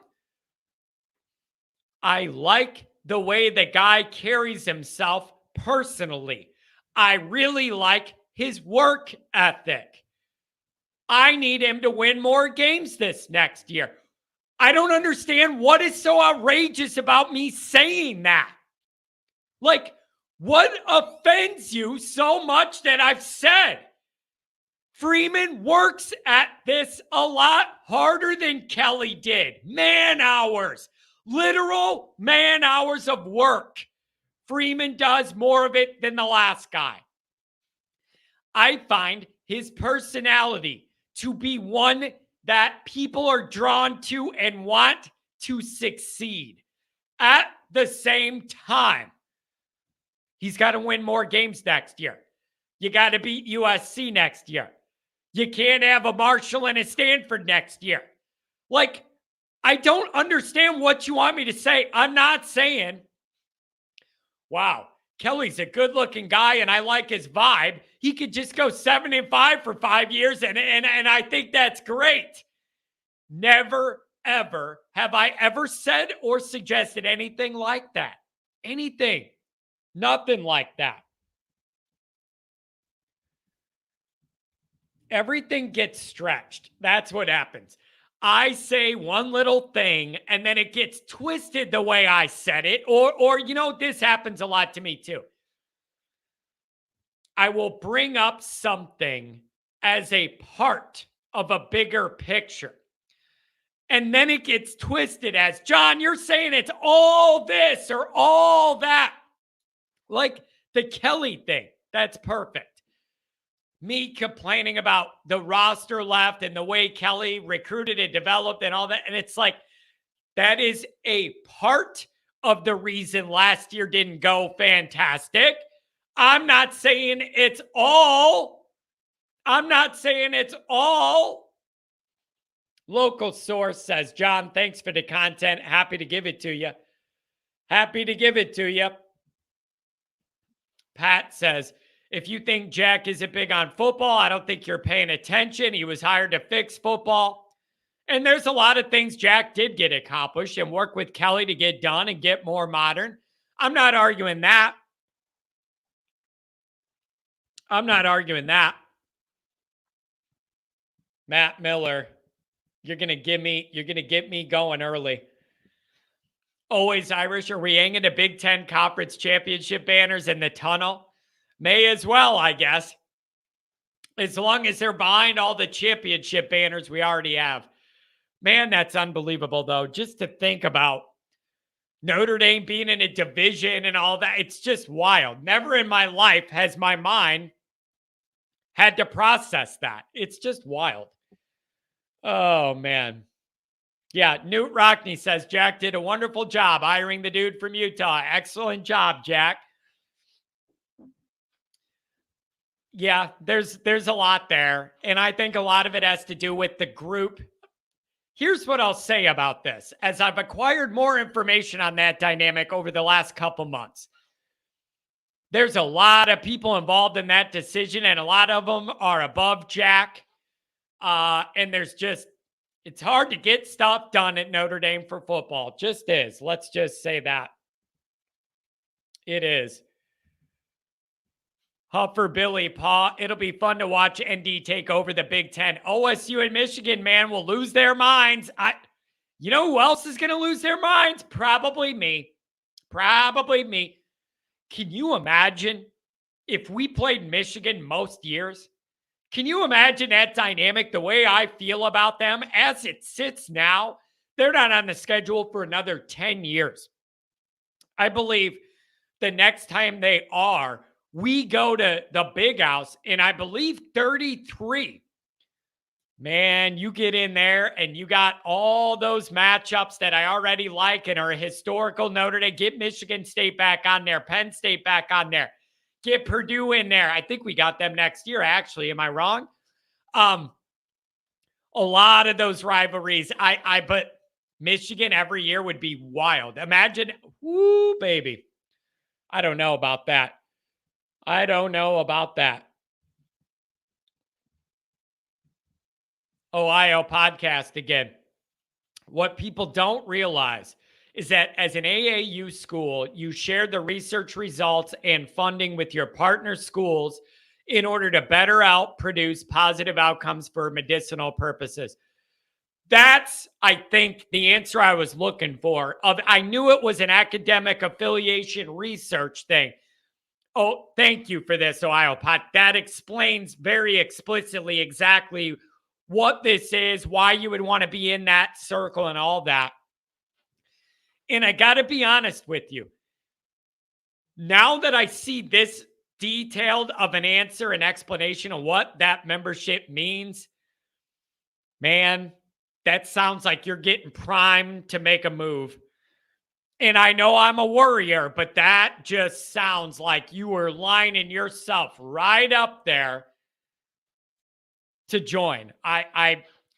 I like the way the guy carries himself personally. I really like his work ethic. I need him to win more games this next year. I don't understand what is so outrageous about me saying that. Like, what offends you so much that I've said? Freeman works at this a lot harder than Kelly did. Man hours. Literal man hours of work. Freeman does more of it than the last guy. I find his personality to be one that people are drawn to and want to succeed. At the same time, he's got to win more games next year. You got to beat USC next year. You can't have a Marshall and a Stanford next year. Like, I don't understand what you want me to say. I'm not saying, wow, Kelly's a good-looking guy and I like his vibe. He could just go 7-5 for 5 years, and I think that's great. Never, ever have I ever said or suggested anything like that. Anything. Nothing like that. Everything gets stretched. That's what happens. I say one little thing and then it gets twisted the way I said it. Or you know, this happens a lot to me too. I will bring up something as a part of a bigger picture. And then it gets twisted as, John, you're saying it's all this or all that. Like the Kelly thing. That's perfect. Me complaining about the roster left and the way Kelly recruited and developed and all that. And it's like, that is a part of the reason last year didn't go fantastic. I'm not saying it's all. I'm not saying it's all. Local source says, John, thanks for the content. Happy to give it to you. Happy to give it to you. Pat says, if you think Jack isn't big on football, I don't think you're paying attention. He was hired to fix football. And there's a lot of things Jack did get accomplished and work with Kelly to get done and get more modern. I'm not arguing that. I'm not arguing that. Matt Miller, you're going to get me going early. Always Irish. Are we hanging the Big Ten Conference Championship banners in the tunnel? May as well, I guess. As long as they're behind all the championship banners we already have. Man, that's unbelievable, though. Just to think about Notre Dame being in a division and all that. It's just wild. Never in my life has my mind had to process that. It's just wild. Oh, man. Yeah, Newt Rockney says, Jack did a wonderful job hiring the dude from Utah. Excellent job, Jack. Yeah, there's a lot there. And I think a lot of it has to do with the group. Here's what I'll say about this. As I've acquired more information on that dynamic over the last couple months, There's a lot of people involved in that decision, and a lot of them are above Jack. And it's hard to get stuff done at Notre Dame for football. Just is. Let's just say that. It is. Huffer Billy Paw. It'll be fun to watch ND take over the Big Ten. OSU and Michigan, man, will lose their minds. You know who else is going to lose their minds? Probably me. Probably me. Can you imagine if we played Michigan most years? Can you imagine that dynamic? The way I feel about them as it sits now, they're not on the schedule for another 10 years. I believe the next time they are, we go to the Big House, and I believe 33. Man, you get in there and you got all those matchups that I already like and are historical Notre Dame. Get Michigan State back on there, Penn State back on there. Get Purdue in there. I think we got them next year, actually. Am I wrong? A lot of those rivalries. But Michigan every year would be wild. Imagine, woo, baby. I don't know about that. Ohio podcast again. What people don't realize is that as an AAU school, you share the research results and funding with your partner schools in order to better produce positive outcomes for medicinal purposes. That's, I think, the answer I was looking for. I knew it was an academic affiliation research thing. Oh, thank you for this, Ohio Pod. That explains very explicitly exactly what this is, why you would want to be in that circle and all that. And I got to be honest with you. Now that I see this detailed of an answer and explanation of what that membership means, man, that sounds like you're getting primed to make a move. And I know I'm a worrier, but that just sounds like you were lining yourself right up there to join.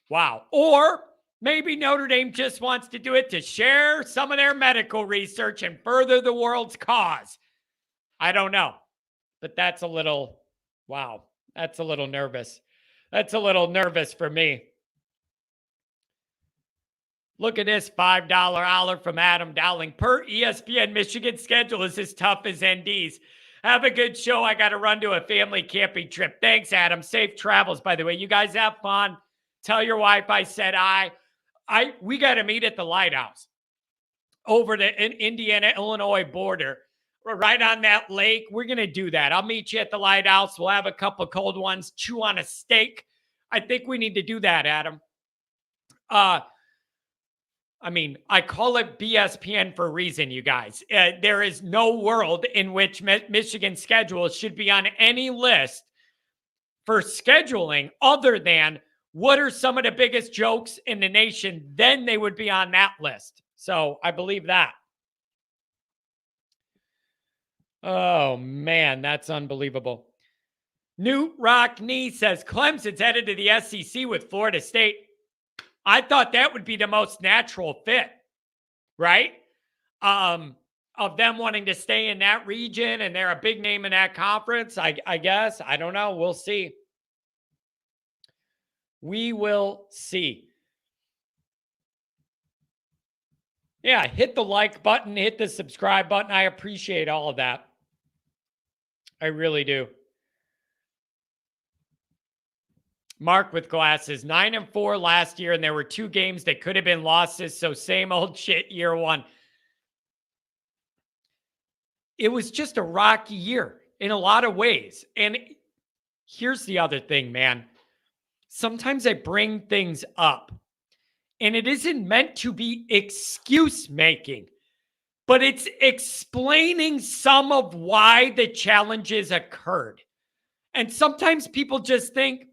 Wow. Or maybe Notre Dame just wants to do it to share some of their medical research and further the world's cause. I don't know. But that's a little nervous. That's a little nervous for me. Look at this $5 holler from Adam Dowling. Per ESPN, Michigan schedule is as tough as ND's. Have a good show. I got to run to a family camping trip. Thanks, Adam. Safe travels, by the way. You guys have fun. Tell your wife I said we got to meet at the Lighthouse over the Indiana-Illinois border. We're right on that lake. We're going to do that. I'll meet you at the Lighthouse. We'll have a couple cold ones, chew on a steak. I think we need to do that, Adam. I call it BSPN for a reason, you guys. There is no world in which Michigan schedule should be on any list for scheduling other than what are some of the biggest jokes in the nation. Then they would be on that list. So I believe that. Oh, man, that's unbelievable. Newt Rockney says Clemson's headed to the SEC with Florida State. I thought that would be the most natural fit, right? Of them wanting to stay in that region, and they're a big name in that conference, I guess. I don't know. We'll see. We will see. Yeah, hit the like button, hit the subscribe button. I appreciate all of that. I really do. Mark with glasses, 9-4 last year, and there were 2 games that could have been losses, so same old shit year one. It was just a rocky year in a lot of ways. And here's the other thing, man. Sometimes I bring things up, and it isn't meant to be excuse making, but it's explaining some of why the challenges occurred. And sometimes people just think,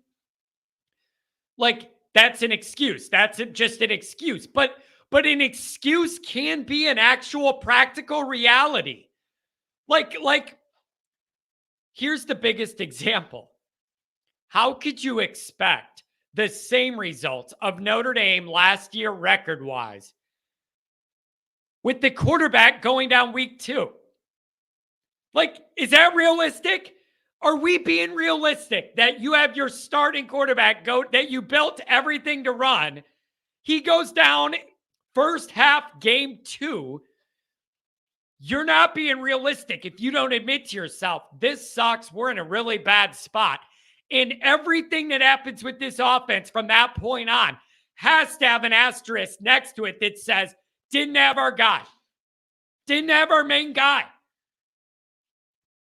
like, that's an excuse. That's just an excuse. But an excuse can be an actual practical reality. Like, here's the biggest example. How could you expect the same results of Notre Dame last year record-wise with the quarterback going down week 2? Like, is that realistic? Are we being realistic that you have your starting quarterback that you built everything to run? He goes down first half game 2. You're not being realistic if you don't admit to yourself, this sucks. We're in a really bad spot. And everything that happens with this offense from that point on has to have an asterisk next to it that says, didn't have our guy, didn't have our main guy.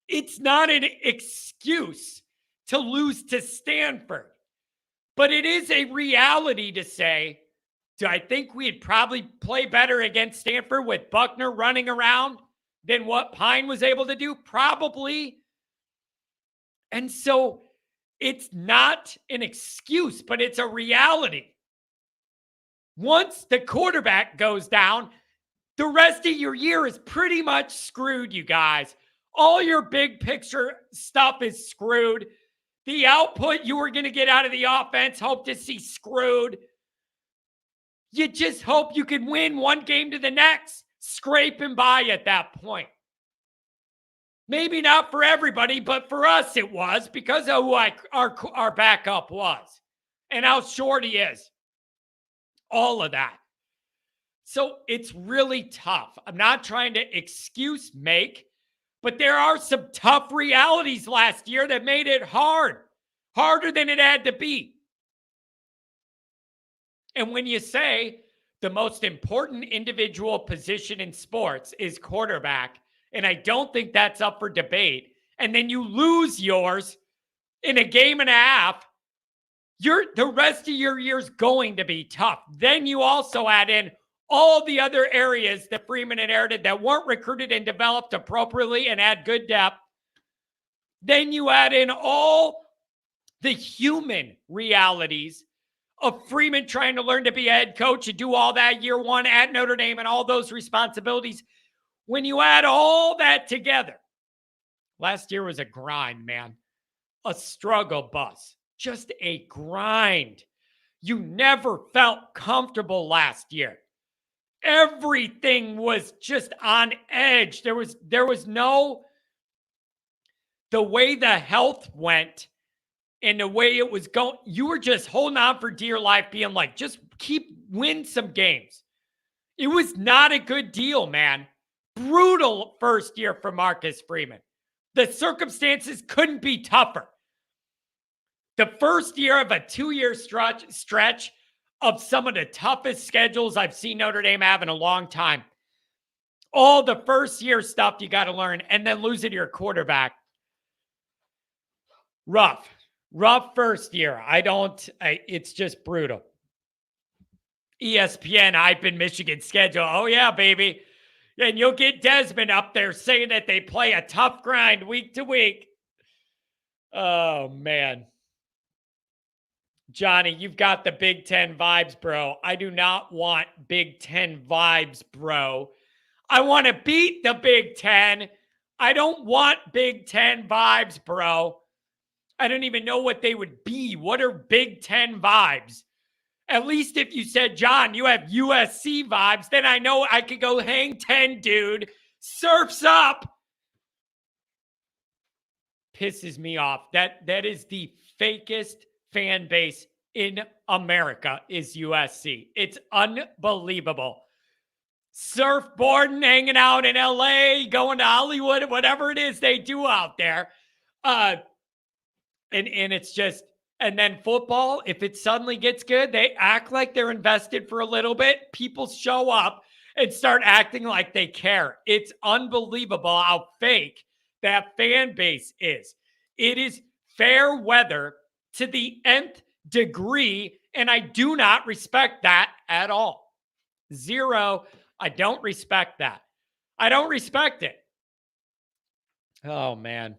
It's not an excuse to lose to Stanford, but it is a reality to say, do I think we'd probably play better against Stanford with Buckner running around than what Pine was able to do? Probably. And so it's not an excuse, but it's a reality. Once the quarterback goes down, the rest of your year is pretty much screwed, you guys. All your big picture stuff is screwed. The output you were going to get out of the offense, hope to see screwed. You just hope you can win one game to the next, scraping by at that point. Maybe not for everybody, but for us it was because of who our backup was and how short he is. All of that. So it's really tough. I'm not trying to excuse make, but there are some tough realities last year that made it harder than it had to be. And when you say the most important individual position in sports is quarterback, and I don't think that's up for debate, and then you lose yours in a game and a half, the rest of your year's going to be tough. Then you also add in all the other areas that Freeman inherited that weren't recruited and developed appropriately and had good depth. Then you add in all the human realities of Freeman trying to learn to be a head coach and do all that year one at Notre Dame and all those responsibilities. When you add all that together, last year was a grind, man. A struggle bus. Just a grind. You never felt comfortable last year. Everything was just on edge. There was no, the way the health went and the way it was going, you were just holding on for dear life, being like, just win some games. It was not a good deal, man. Brutal first year for Marcus Freeman. The circumstances couldn't be tougher. The first year of a 2-year stretch of some of the toughest schedules I've seen Notre Dame have in a long time. All the first year stuff you got to learn, and then losing to your quarterback. Rough first year. It's just brutal. ESPN, I've been Michigan schedule. Oh yeah, baby. And you'll get Desmond up there saying that they play a tough grind week to week. Oh, man. Johnny, you've got the Big Ten vibes, bro. I do not want Big Ten vibes, bro. I want to beat the Big Ten. I don't want Big Ten vibes, bro. I don't even know what they would be. What are Big Ten vibes? At least if you said, John, you have USC vibes, then I know I could go hang 10, dude. Surfs up. Pisses me off. That is the fakest fan base in America is USC. It's unbelievable. Surfboarding, hanging out in LA, going to Hollywood, whatever it is they do out there. And it's just, and then football, if it suddenly gets good, they act like they're invested for a little bit. People show up and start acting like they care. It's unbelievable how fake that fan base is. It is fair weather to the nth degree, and I do not respect that at all. Zero. I don't respect that. I don't respect it. Oh, man.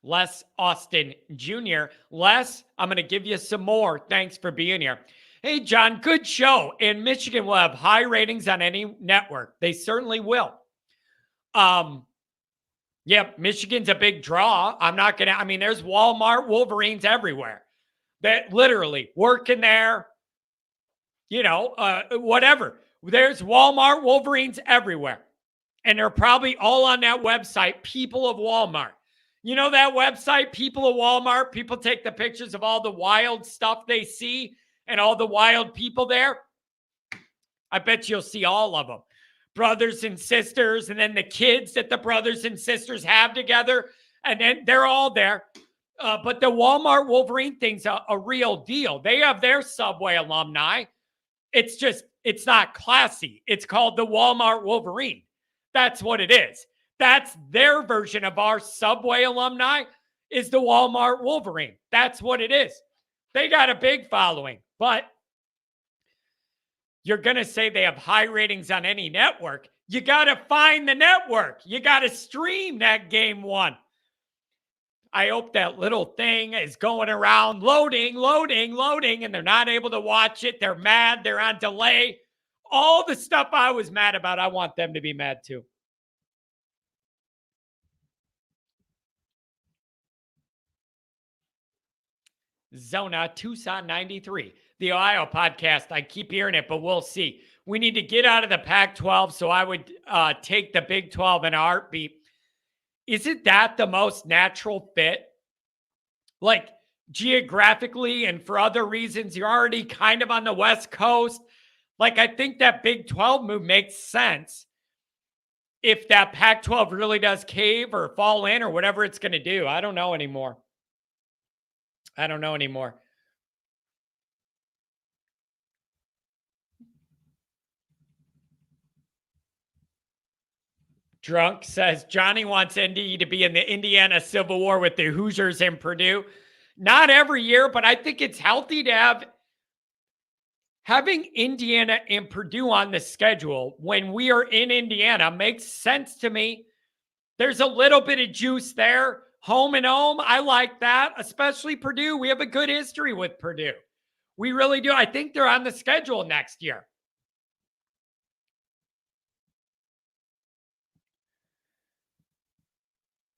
Les Austin Jr. Les, I'm going to give you some more. Thanks for being here. Hey, John, good show. And Michigan will have high ratings on any network. They certainly will. Yeah, Michigan's a big draw. There's Walmart Wolverines everywhere. That literally working there, whatever. There's Walmart Wolverines everywhere. And they're probably all on that website, People of Walmart. You know that website, People of Walmart? People take the pictures of all the wild stuff they see and all the wild people there. I bet you'll see all of them. Brothers and sisters, and then the kids that the brothers and sisters have together. And then they're all there. But the Walmart Wolverine thing's a real deal. They have their Subway alumni. It's not classy. It's called the Walmart Wolverine. That's what it is. That's their version of our Subway alumni is the Walmart Wolverine. That's what it is. They got a big following, but you're going to say they have high ratings on any network. You got to find the network. You got to stream that game one. I hope that little thing is going around loading, and they're not able to watch it. They're mad. They're on delay. All the stuff I was mad about, I want them to be mad too. Zona Tucson 93, the Ohio podcast. I keep hearing it, but we'll see. We need to get out of the Pac-12, so I would take the Big 12 in a heartbeat. Isn't that the most natural fit? Like geographically and for other reasons, you're already kind of on the West Coast. Like I think that Big 12 move makes sense if that Pac-12 really does cave or fall in or whatever it's going to do. I don't know anymore. Drunk says Johnny wants ND to be in the Indiana Civil War with the Hoosiers and Purdue. Not every year, but I think it's healthy to having Indiana and Purdue on the schedule when we are in Indiana makes sense to me. There's a little bit of juice there. Home and home, I like that, especially Purdue. We have a good history with Purdue. We really do. I think they're on the schedule next year.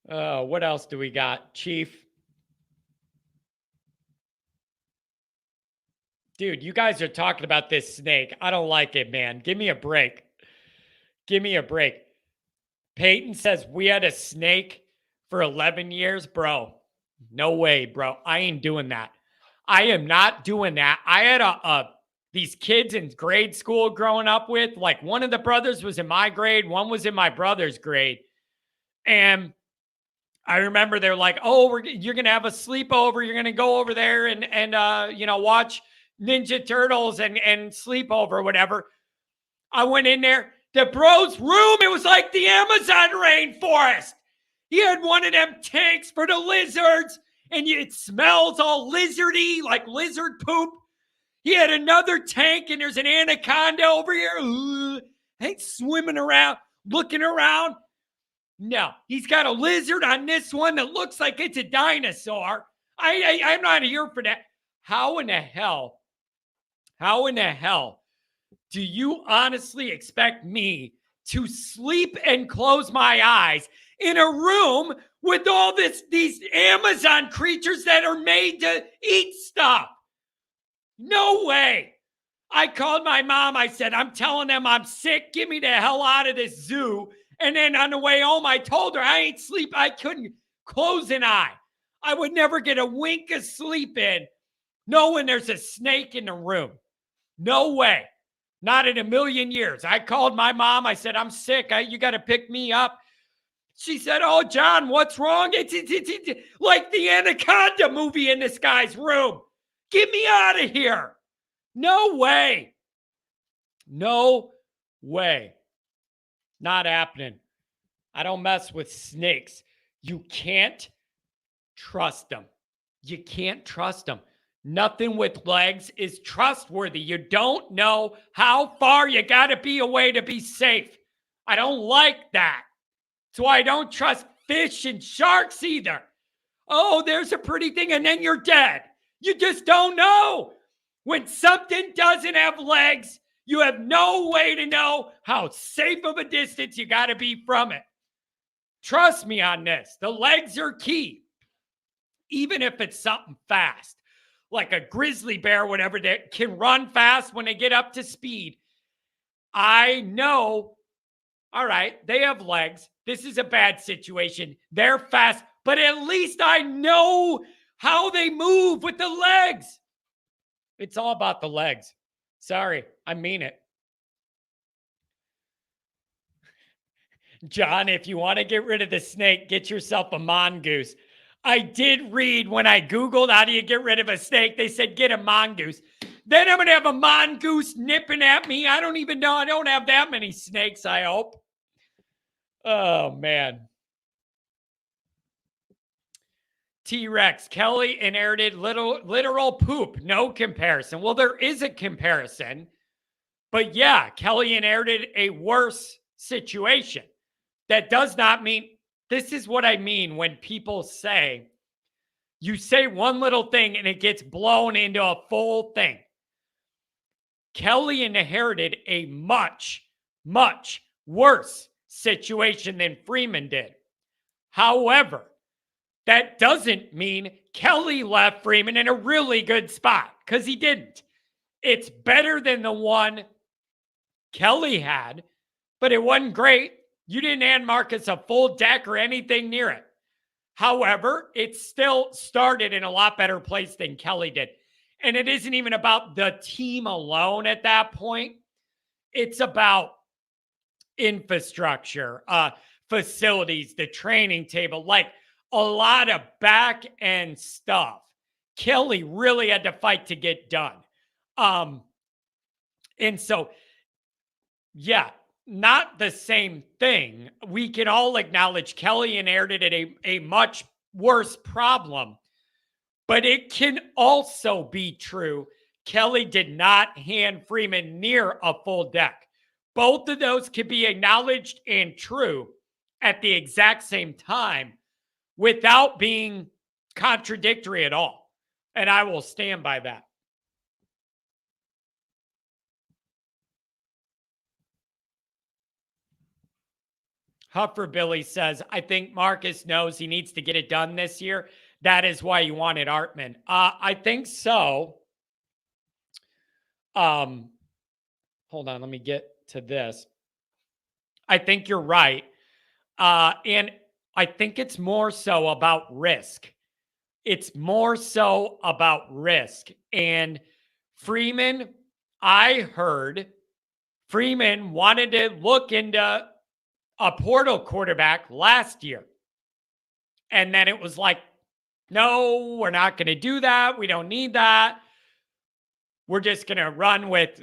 What else do we got, Chief? Dude, you guys are talking about this snake. I don't like it, man. Give me a break. Peyton says we had a snake for 11 years. Bro, no way, bro. I ain't doing that. I am not doing that. I had these kids in grade school growing up with, like one of the brothers was in my grade, one was in my brother's grade. And I remember they're like, oh, you're going to have a sleepover. You're going to go over there and watch Ninja Turtles and sleep over or whatever. I went in there. The bro's room, it was like the Amazon rainforest. He had one of them tanks for the lizards, and it smells all lizardy, like lizard poop. He had another tank, and there's an anaconda over here. Hey, swimming around, looking around. No, he's got a lizard on this one that looks like it's a dinosaur. I'm not here for that. How in the hell do you honestly expect me to sleep and close my eyes in a room with all these Amazon creatures that are made to eat stuff? No way. I called my mom. I said, I'm telling them I'm sick. Get me the hell out of this zoo. And then on the way home, I told her I couldn't close an eye. I would never get a wink of sleep in knowing there's a snake in the room. No way. Not in a million years. I called my mom. I said, I'm sick. You got to pick me up. She said, oh, John, what's wrong? It's like the Anaconda movie in this guy's room. Get me out of here. No way. Not happening. I don't mess with snakes. You can't trust them. Nothing with legs is trustworthy. You don't know how far you got to be away to be safe. I don't like that. That's why I don't trust fish and sharks either. Oh, there's a pretty thing, and then you're dead. You just don't know. When something doesn't have legs, you have no way to know how safe of a distance you got to be from it. Trust me on this. The legs are key. Even if it's something fast, like a grizzly bear, whatever, that can run fast when they get up to speed. I know, all right, they have legs. This is a bad situation. They're fast, but at least I know how they move with the legs. It's all about the legs. Sorry, I mean it. John, if you want to get rid of the snake, get yourself a mongoose. I did read when I Googled how do you get rid of a snake, they said get a mongoose. Then I'm going to have a mongoose nipping at me. I don't even know. I don't have that many snakes, I hope. Oh, man. T-Rex, Kelly inherited literal poop. No comparison. Well, there is a comparison. But yeah, Kelly inherited a worse situation. That does not mean, this is what I mean when people say, you say one little thing and it gets blown into a full thing. Kelly inherited a much, much worse situation than Freeman did. However, that doesn't mean Kelly left Freeman in a really good spot, because he didn't. It's better than the one Kelly had, but it wasn't great. You didn't hand Marcus a full deck or anything near it. However, it still started in a lot better place than Kelly did. And it isn't even about the team alone at that point. It's about infrastructure, facilities, the training table, like a lot of back end stuff. Kelly really had to fight to get done. And so, yeah, not the same thing. We can all acknowledge Kelly inherited a much worse problem, but it can also be true Kelly did not hand Freeman near a full deck. Both of those can be acknowledged and true at the exact same time without being contradictory at all. And I will stand by that. Huffer Billy says, I think Marcus knows he needs to get it done this year. That is why you wanted Hartman. I think so. Hold on, let me get to this. I think you're right. And I think it's more so about risk. It's more so about risk. And Freeman, I heard Freeman wanted to look into a portal quarterback last year. And then it was like, no, we're not going to do that. We don't need that. We're just going to run with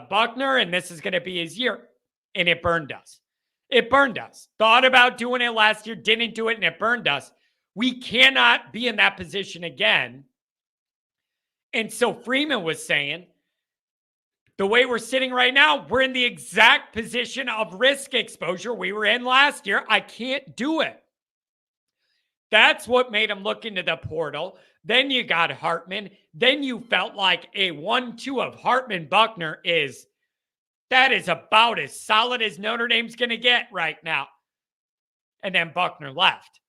Buckner, and this is going to be his year. And it burned us. It burned us. Thought about doing it last year, didn't do it, and it burned us. We cannot be in that position again. And so Freeman was saying, the way we're sitting right now, we're in the exact position of risk exposure we were in last year. I can't do it. That's what made him look into the portal. Then you got Hartman. Then you felt like a 1-2 of Hartman Buckner that is about as solid as Notre Dame's going to get right now. And then Buckner left.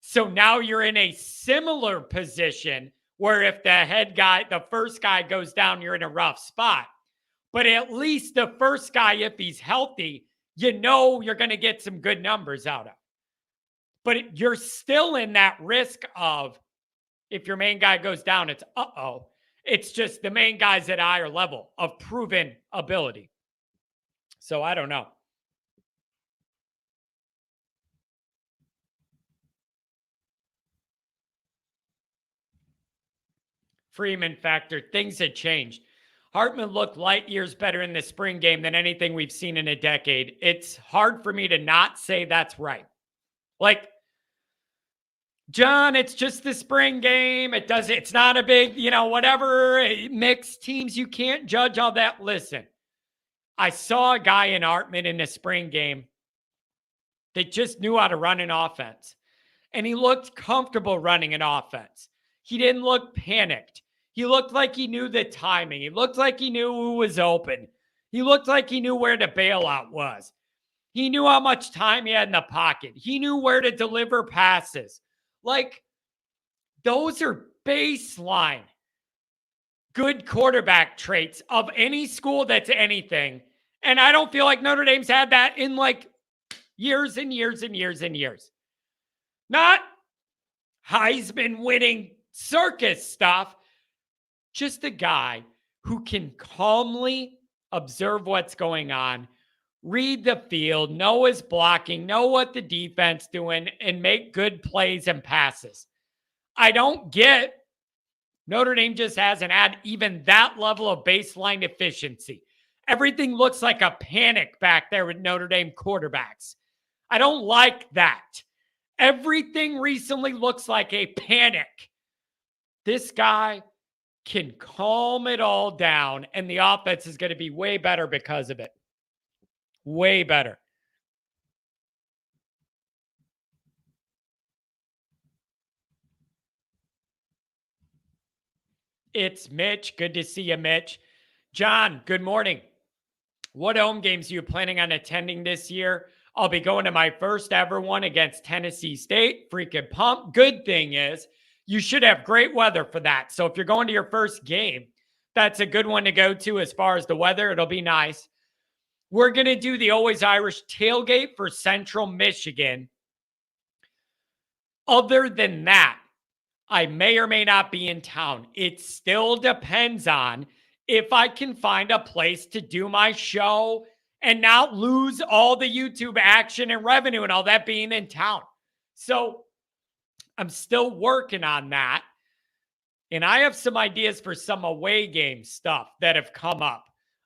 So now you're in a similar position where if the first guy goes down, you're in a rough spot. But at least the first guy, if he's healthy, you know you're going to get some good numbers out of. But you're still in that risk of, if your main guy goes down, it's uh-oh. It's just the main guy's at a higher level of proven ability. So I don't know. Freeman factor, things had changed. Hartman looked light years better in the spring game than anything we've seen in a decade. It's hard for me to not say that's right. Like, John, it's just the spring game. It's not a big, whatever, mixed teams. You can't judge all that. Listen, I saw a guy in Hartman in the spring game that just knew how to run an offense. And he looked comfortable running an offense. He didn't look panicked. He looked like he knew the timing. He looked like he knew who was open. He looked like he knew where the bailout was. He knew how much time he had in the pocket. He knew where to deliver passes. Like, those are baseline good quarterback traits of any school that's anything. And I don't feel like Notre Dame's had that in like years and years and years and years. Not Heisman winning circus stuff, just a guy who can calmly observe what's going on, read the field, know his blocking, know what the defense doing, and make good plays and passes. I don't get Notre Dame just hasn't had even that level of baseline efficiency. Everything looks like a panic back there with Notre Dame quarterbacks. I don't like that. Everything recently looks like a panic. This guy can calm it all down, and the offense is going to be way better because of it. Way better. It's Mitch. Good to see you, Mitch. John, good morning. What home games are you planning on attending this year? I'll be going to my first ever one against Tennessee State. Freaking pumped. Good thing is, you should have great weather for that. So if you're going to your first game, that's a good one to go to as far as the weather. It'll be nice. We're going to do the Always Irish tailgate for Central Michigan. Other than that, I may or may not be in town. It still depends on if I can find a place to do my show and not lose all the YouTube action and revenue and all that being in town. So I'm still working on that. And I have some ideas for some away game stuff that have come up.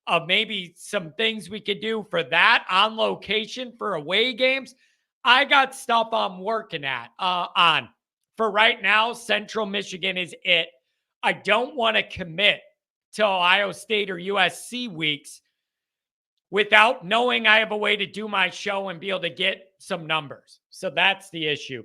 Of maybe some things we could do for that on location for away games. I got stuff I'm working on. For right now, Central Michigan is it. I don't want to commit to Ohio State or USC weeks without knowing I have a way to do my show and be able to get some numbers. So that's the issue.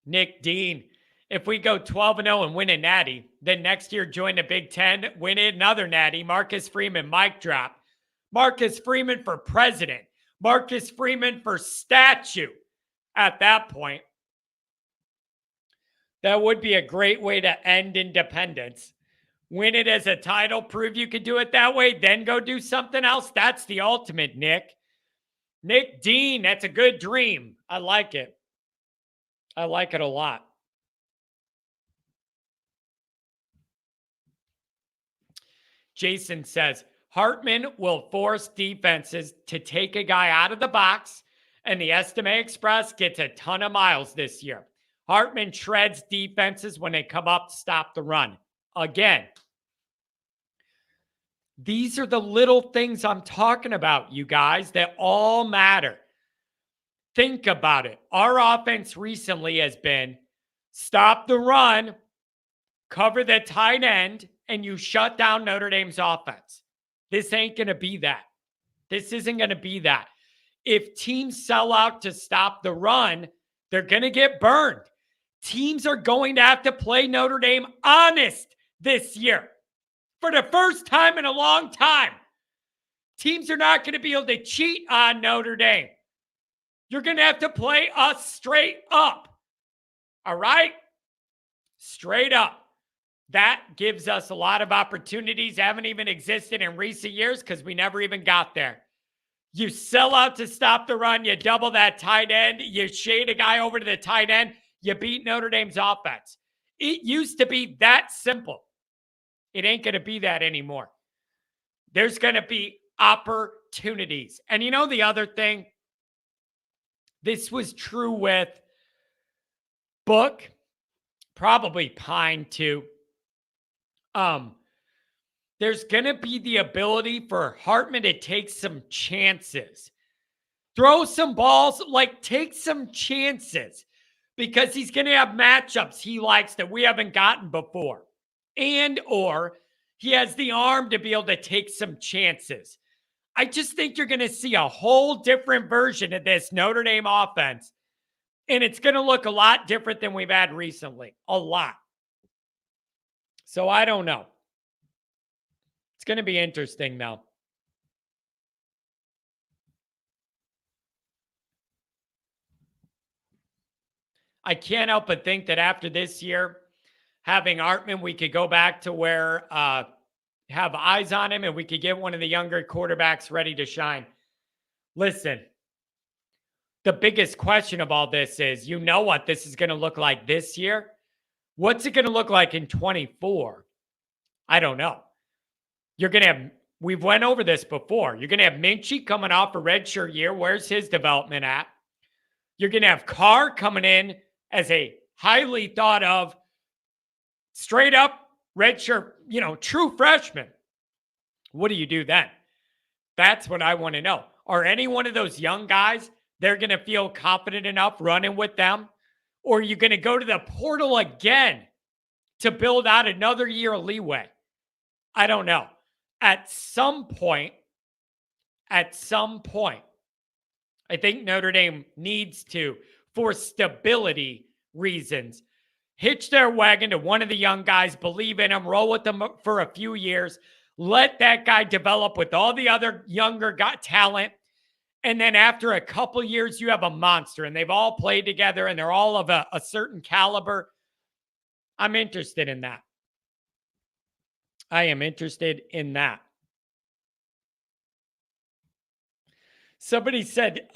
Nick Dean, if we go 12-0 and win a natty, then next year join the Big Ten, win another natty. Marcus Freeman, mic drop. Marcus Freeman for president. Marcus Freeman for statue at that point. That would be a great way to end independence. Win it as a title, prove you could do it that way, then go do something else. That's the ultimate, Nick. Nick Dean, that's a good dream. I like it. I like it a lot. Jason says, Hartman will force defenses to take a guy out of the box, and the Estime Express gets a ton of miles this year. Hartman shreds defenses when they come up to stop the run. Again, these are the little things I'm talking about, you guys, that all matter. Think about it. Our offense recently has been stop the run, cover the tight end, and you shut down Notre Dame's offense. This ain't going to be that. This isn't going to be that. If teams sell out to stop the run, they're going to get burned. Teams are going to have to play Notre Dame honest this year. For the first time in a long time, teams are not going to be able to cheat on Notre Dame. You're going to have to play us straight up. All right? Straight up. That gives us a lot of opportunities. Haven't even existed in recent years because we never even got there. You sell out to stop the run. You double that tight end. You shade a guy over to the tight end. You beat Notre Dame's offense. It used to be that simple. It ain't going to be that anymore. There's going to be opportunities. And you know the other thing? This was true with Book, probably Pine too. There's going to be the ability for Hartman to take some chances. Throw some balls, like take some chances. Because he's going to have matchups he likes that we haven't gotten before. And or he has the arm to be able to take some chances. I just think you're going to see a whole different version of this Notre Dame offense. And it's going to look a lot different than we've had recently. A lot. So I don't know. It's going to be interesting though. I can't help but think that after this year, having Hartman, we could go back to where have eyes on him and we could get one of the younger quarterbacks ready to shine. Listen, the biggest question of all this is, you know what this is going to look like this year? What's it going to look like in 24? I don't know. You're going to have, we've went over this before. You're going to have Minchie coming off a redshirt year. Where's his development at? You're going to have Carr coming in as a highly thought of straight up redshirt, true freshman. What do you do then? That's what I want to know. Are any one of those young guys, they're going to feel confident enough running with them? Or are you going to go to the portal again to build out another year of leeway? I don't know. At some point, I think Notre Dame needs to, for stability reasons, hitch their wagon to one of the young guys, believe in him, roll with them for a few years, let that guy develop with all the other younger talent. And then after a couple years, you have a monster and they've all played together and they're all of a certain caliber. I'm interested in that. I am interested in that. Somebody said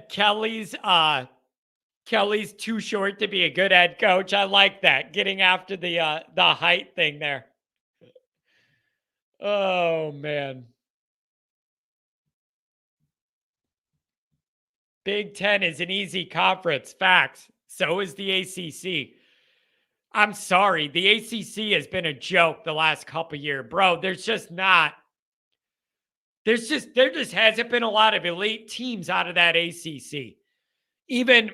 Kelly's too short to be a good head coach. I like that. Getting after the height thing there. Oh man. Big Ten is an easy conference. Facts. So is the ACC. I'm sorry. The ACC has been a joke the last couple years. Bro, there just hasn't been a lot of elite teams out of that ACC. Even,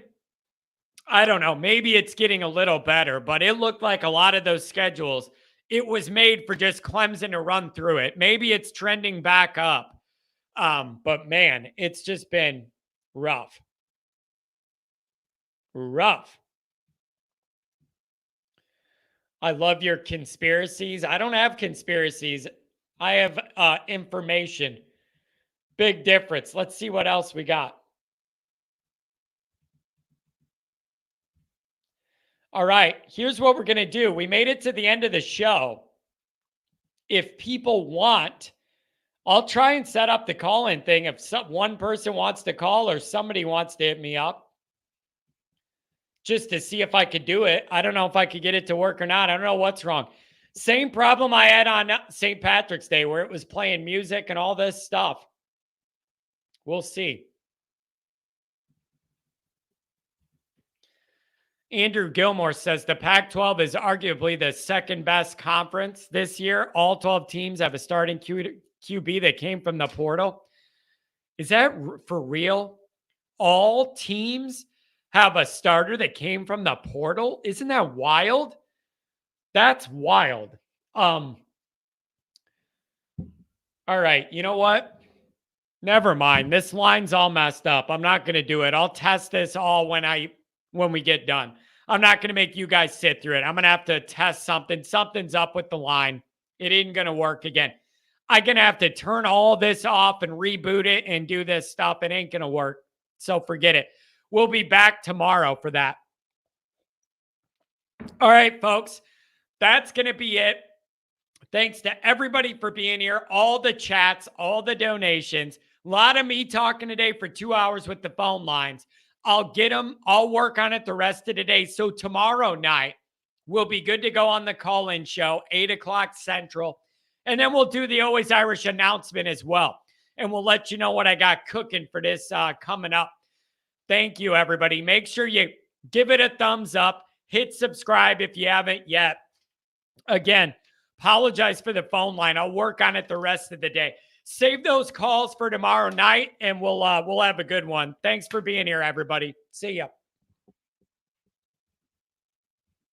I don't know, maybe it's getting a little better, but it looked like a lot of those schedules, it was made for just Clemson to run through it. Maybe it's trending back up. But man, it's just been rough. I love your conspiracies. I don't have conspiracies. I have information. Big difference. Let's see what else we got. All right, here's what we're going to do. We made it to the end of the show. If people want, I'll try and set up the call-in thing if one person wants to call or somebody wants to hit me up just to see if I could do it. I don't know if I could get it to work or not. I don't know what's wrong. Same problem I had on St. Patrick's Day where it was playing music and all this stuff. We'll see. Andrew Gilmore says the Pac-12 is arguably the second best conference this year. All 12 teams have a starting QB that came from the portal. Is that for real? All teams have a starter that came from the portal? Isn't that wild? That's wild. All right, you know what? Never mind. This line's all messed up. I'm not going to do it. I'll test this all when we get done. I'm not going to make you guys sit through it. I'm going to have to test something. Something's up with the line. It ain't going to work again. I'm going to have to turn all this off and reboot it and do this stuff. It ain't going to work. So forget it. We'll be back tomorrow for that. All right, folks. That's going to be it. Thanks to everybody for being here. All the chats, all the donations. A lot of me talking today for 2 hours with the phone lines. I'll get them. I'll work on it the rest of the day. So tomorrow night, we'll be good to go on the call-in show, 8 o'clock Central. And then we'll do the Always Irish announcement as well. And we'll let you know what I got cooking for this coming up. Thank you, everybody. Make sure you give it a thumbs up. Hit subscribe if you haven't yet. Again, apologize for the phone line. I'll work on it the rest of the day. Save those calls for tomorrow night, and we'll have a good one. Thanks for being here, everybody. See ya.